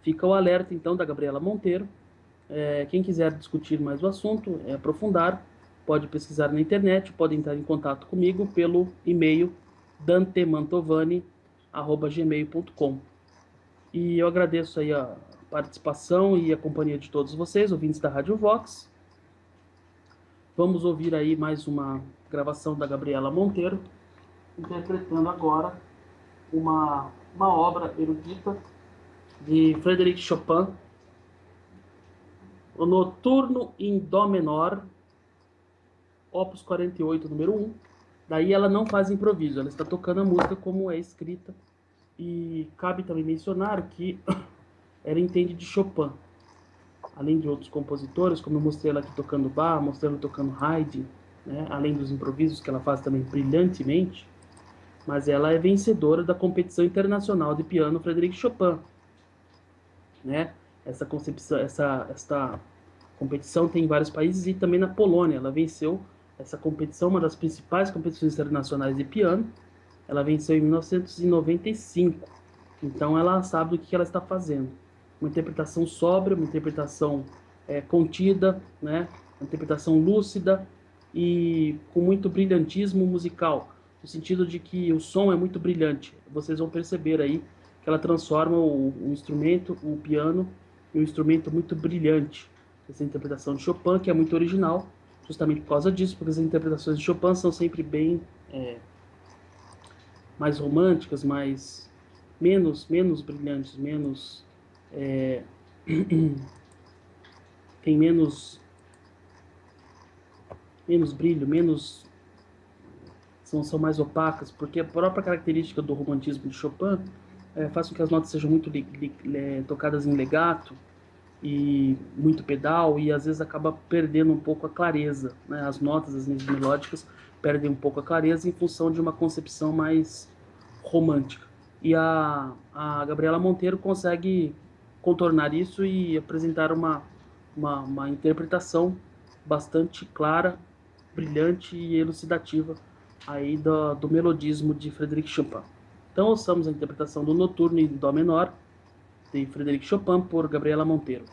Fica o alerta então da Gabriela Monteiro. Quem quiser discutir mais o assunto, aprofundar, pode pesquisar na internet, pode entrar em contato comigo pelo e-mail dantemantovani@gmail.com. E eu agradeço aí a participação e a companhia de todos vocês, ouvintes da Rádio Vox. Vamos ouvir aí mais uma gravação da Gabriela Monteiro, interpretando agora uma obra erudita de Frédéric Chopin, o Noturno em Dó menor, Opus 48, número 1. Daí ela não faz improviso, ela está tocando a música como é escrita. E cabe também mencionar que ela entende de Chopin, além de outros compositores, como eu mostrei ela aqui tocando Bach, mostrei ela tocando Haydn, né? Além dos improvisos que ela faz também brilhantemente. Mas ela é vencedora da competição internacional de piano Frédéric Chopin, né? Essa competição tem em vários países e também na Polônia. Ela venceu essa competição, uma das principais competições internacionais de piano. Ela venceu em 1995. Então ela sabe o que ela está fazendo. Uma interpretação sóbria, uma interpretação contida, né? Uma interpretação lúcida e com muito brilhantismo musical, no sentido de que o som é muito brilhante. Vocês vão perceber aí que ela transforma o instrumento, o piano, em um instrumento muito brilhante. Essa interpretação de Chopin, que é muito original, justamente por causa disso, porque as interpretações de Chopin são sempre bem mais românticas, menos brilhantes, tem menos brilho, são mais opacas, porque a própria característica do romantismo de Chopin faz com que as notas sejam muito tocadas em legato e muito pedal, e às vezes acaba perdendo um pouco a clareza, né? As notas, as linhas melódicas perdem um pouco a clareza em função de uma concepção mais romântica. E a Gabriela Monteiro consegue contornar isso e apresentar uma interpretação bastante clara, brilhante e elucidativa aí do melodismo de Frédéric Chopin. Então ouçamos a interpretação do Noturno em Dó menor de Frédéric Chopin por Gabriela Monteiro.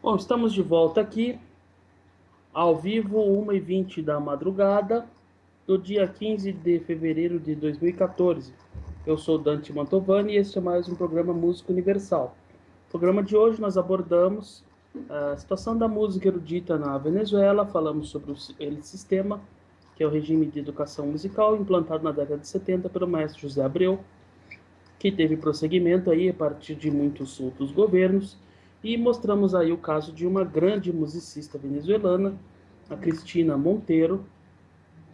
Bom, estamos de volta aqui, ao vivo, 1h20 da madrugada, do dia 15 de fevereiro de 2014. Eu sou Dante Mantovani e este é mais um programa Música Universal. No programa de hoje nós abordamos a situação da música erudita na Venezuela, falamos sobre o sistema, que é o regime de educação musical implantado na década de 70 pelo maestro José Abreu, que teve prosseguimento aí a partir de muitos outros governos, e mostramos aí o caso de uma grande musicista venezuelana, a Cristina Monteiro,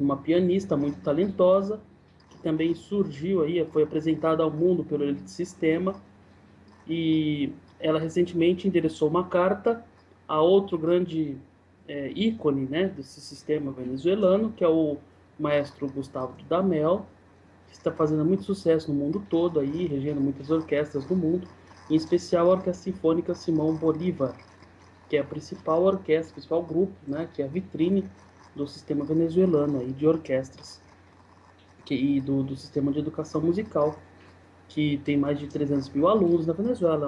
uma pianista muito talentosa, que também surgiu aí, foi apresentada ao mundo pelo Elite Sistema, e ela recentemente endereçou uma carta a outro grande ícone, né, desse sistema venezuelano, que é o maestro Gustavo Dudamel, que está fazendo muito sucesso no mundo todo aí, regendo muitas orquestras do mundo, em especial a Orquestra Sinfônica Simão Bolívar, que é a principal orquestra, o principal grupo, né, que é a vitrine do sistema venezuelano aí de orquestras e do sistema de educação musical, que tem mais de 300 mil alunos na Venezuela.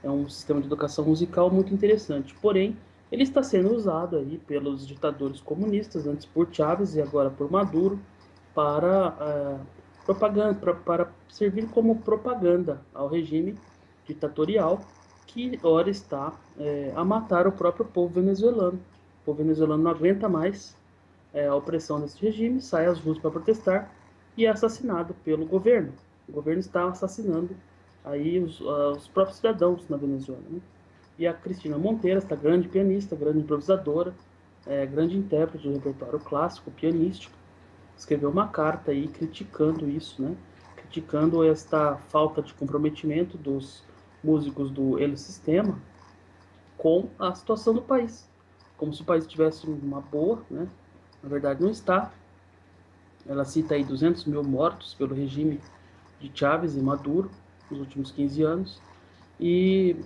É um sistema de educação musical muito interessante. Porém, ele está sendo usado aí pelos ditadores comunistas, antes por Chávez e agora por Maduro, para propaganda, para servir como propaganda ao regime ditatorial que ora está a matar o próprio povo venezuelano. O povo venezuelano não aguenta mais a opressão desse regime, sai às ruas para protestar e é assassinado pelo governo. O governo está assassinando aí os próprios cidadãos na Venezuela, né? E a Cristina Monteiro, esta grande pianista, grande improvisadora, grande intérprete do repertório clássico, pianístico, escreveu uma carta aí criticando isso, né? Criticando esta falta de comprometimento dos músicos do El Sistema com a situação do país, como se o país tivesse uma boa, né? Na verdade não está. Ela cita aí 200 mil mortos pelo regime de Chávez e Maduro nos últimos 15 anos e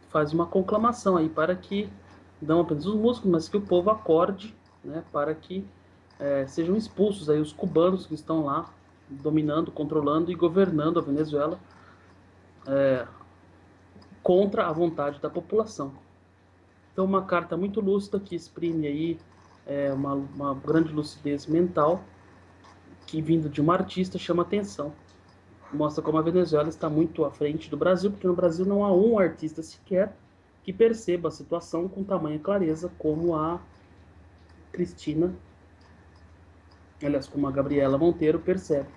faz uma conclamação aí para que, não apenas os músicos, mas que o povo acorde, né, para que sejam expulsos aí os cubanos que estão lá dominando, controlando e governando a Venezuela contra a vontade da população. Então, uma carta muito lúcida que exprime aí uma grande lucidez mental que, vindo de uma artista, chama atenção. Mostra como a Venezuela está muito à frente do Brasil, porque no Brasil não há um artista sequer que perceba a situação com tamanha clareza como a Cristina, aliás, como a Gabriela Monteiro percebe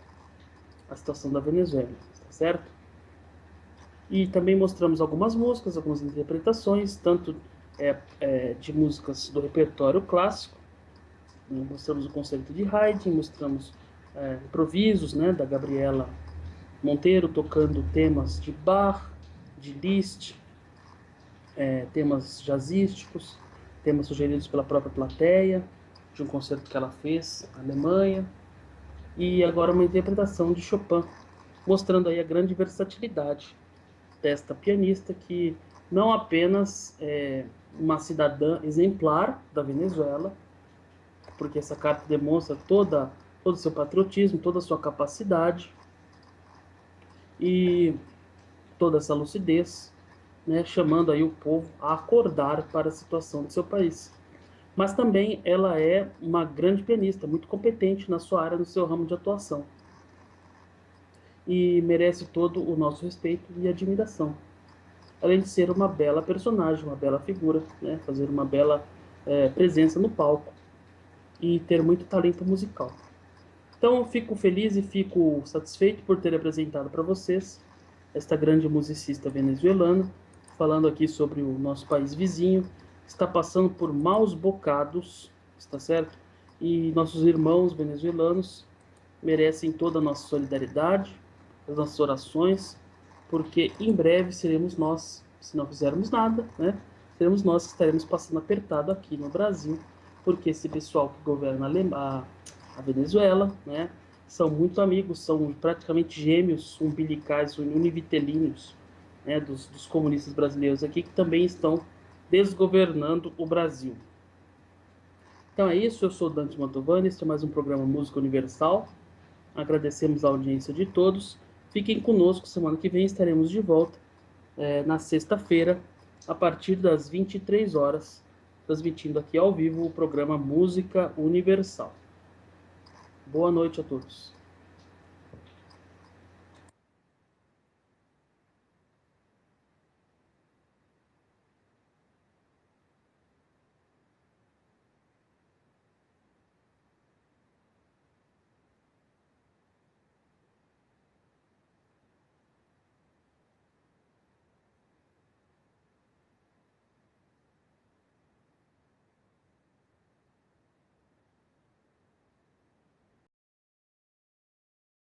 a situação da Venezuela, tá certo? E também mostramos algumas músicas, algumas interpretações, tanto de músicas do repertório clássico, né? Mostramos o concerto de Haydn, mostramos improvisos, né, da Gabriela Monteiro tocando temas de Bach, de Liszt, temas jazzísticos, temas sugeridos pela própria plateia, de um concerto que ela fez na Alemanha, e agora uma interpretação de Chopin, mostrando aí a grande versatilidade desta pianista, que não apenas é uma cidadã exemplar da Venezuela, porque essa carta demonstra todo o seu patriotismo, toda a sua capacidade e toda essa lucidez, né, chamando aí o povo a acordar para a situação do seu país. Mas também ela é uma grande pianista, muito competente na sua área, no seu ramo de atuação. E merece todo o nosso respeito e admiração. Além de ser uma bela personagem, uma bela figura, né, fazer uma bela presença no palco e ter muito talento musical. Então eu fico feliz e fico satisfeito por ter apresentado para vocês esta grande musicista venezuelana, falando aqui sobre o nosso país vizinho, que está passando por maus bocados, está certo? E nossos irmãos venezuelanos merecem toda a nossa solidariedade, as nossas orações, porque em breve seremos nós, se não fizermos nada, né? Seremos nós que estaremos passando apertado aqui no Brasil, porque esse pessoal que governa a Venezuela, né, são muito amigos, são praticamente gêmeos umbilicais, univitelíneos, né, dos comunistas brasileiros aqui, que também estão desgovernando o Brasil. Então é isso, eu sou Dante Mantovani, este é mais um programa Música Universal. Agradecemos a audiência de todos. Fiquem conosco, semana que vem estaremos de volta, na sexta-feira, a partir das 23 horas, transmitindo aqui ao vivo o programa Música Universal. Boa noite a todos.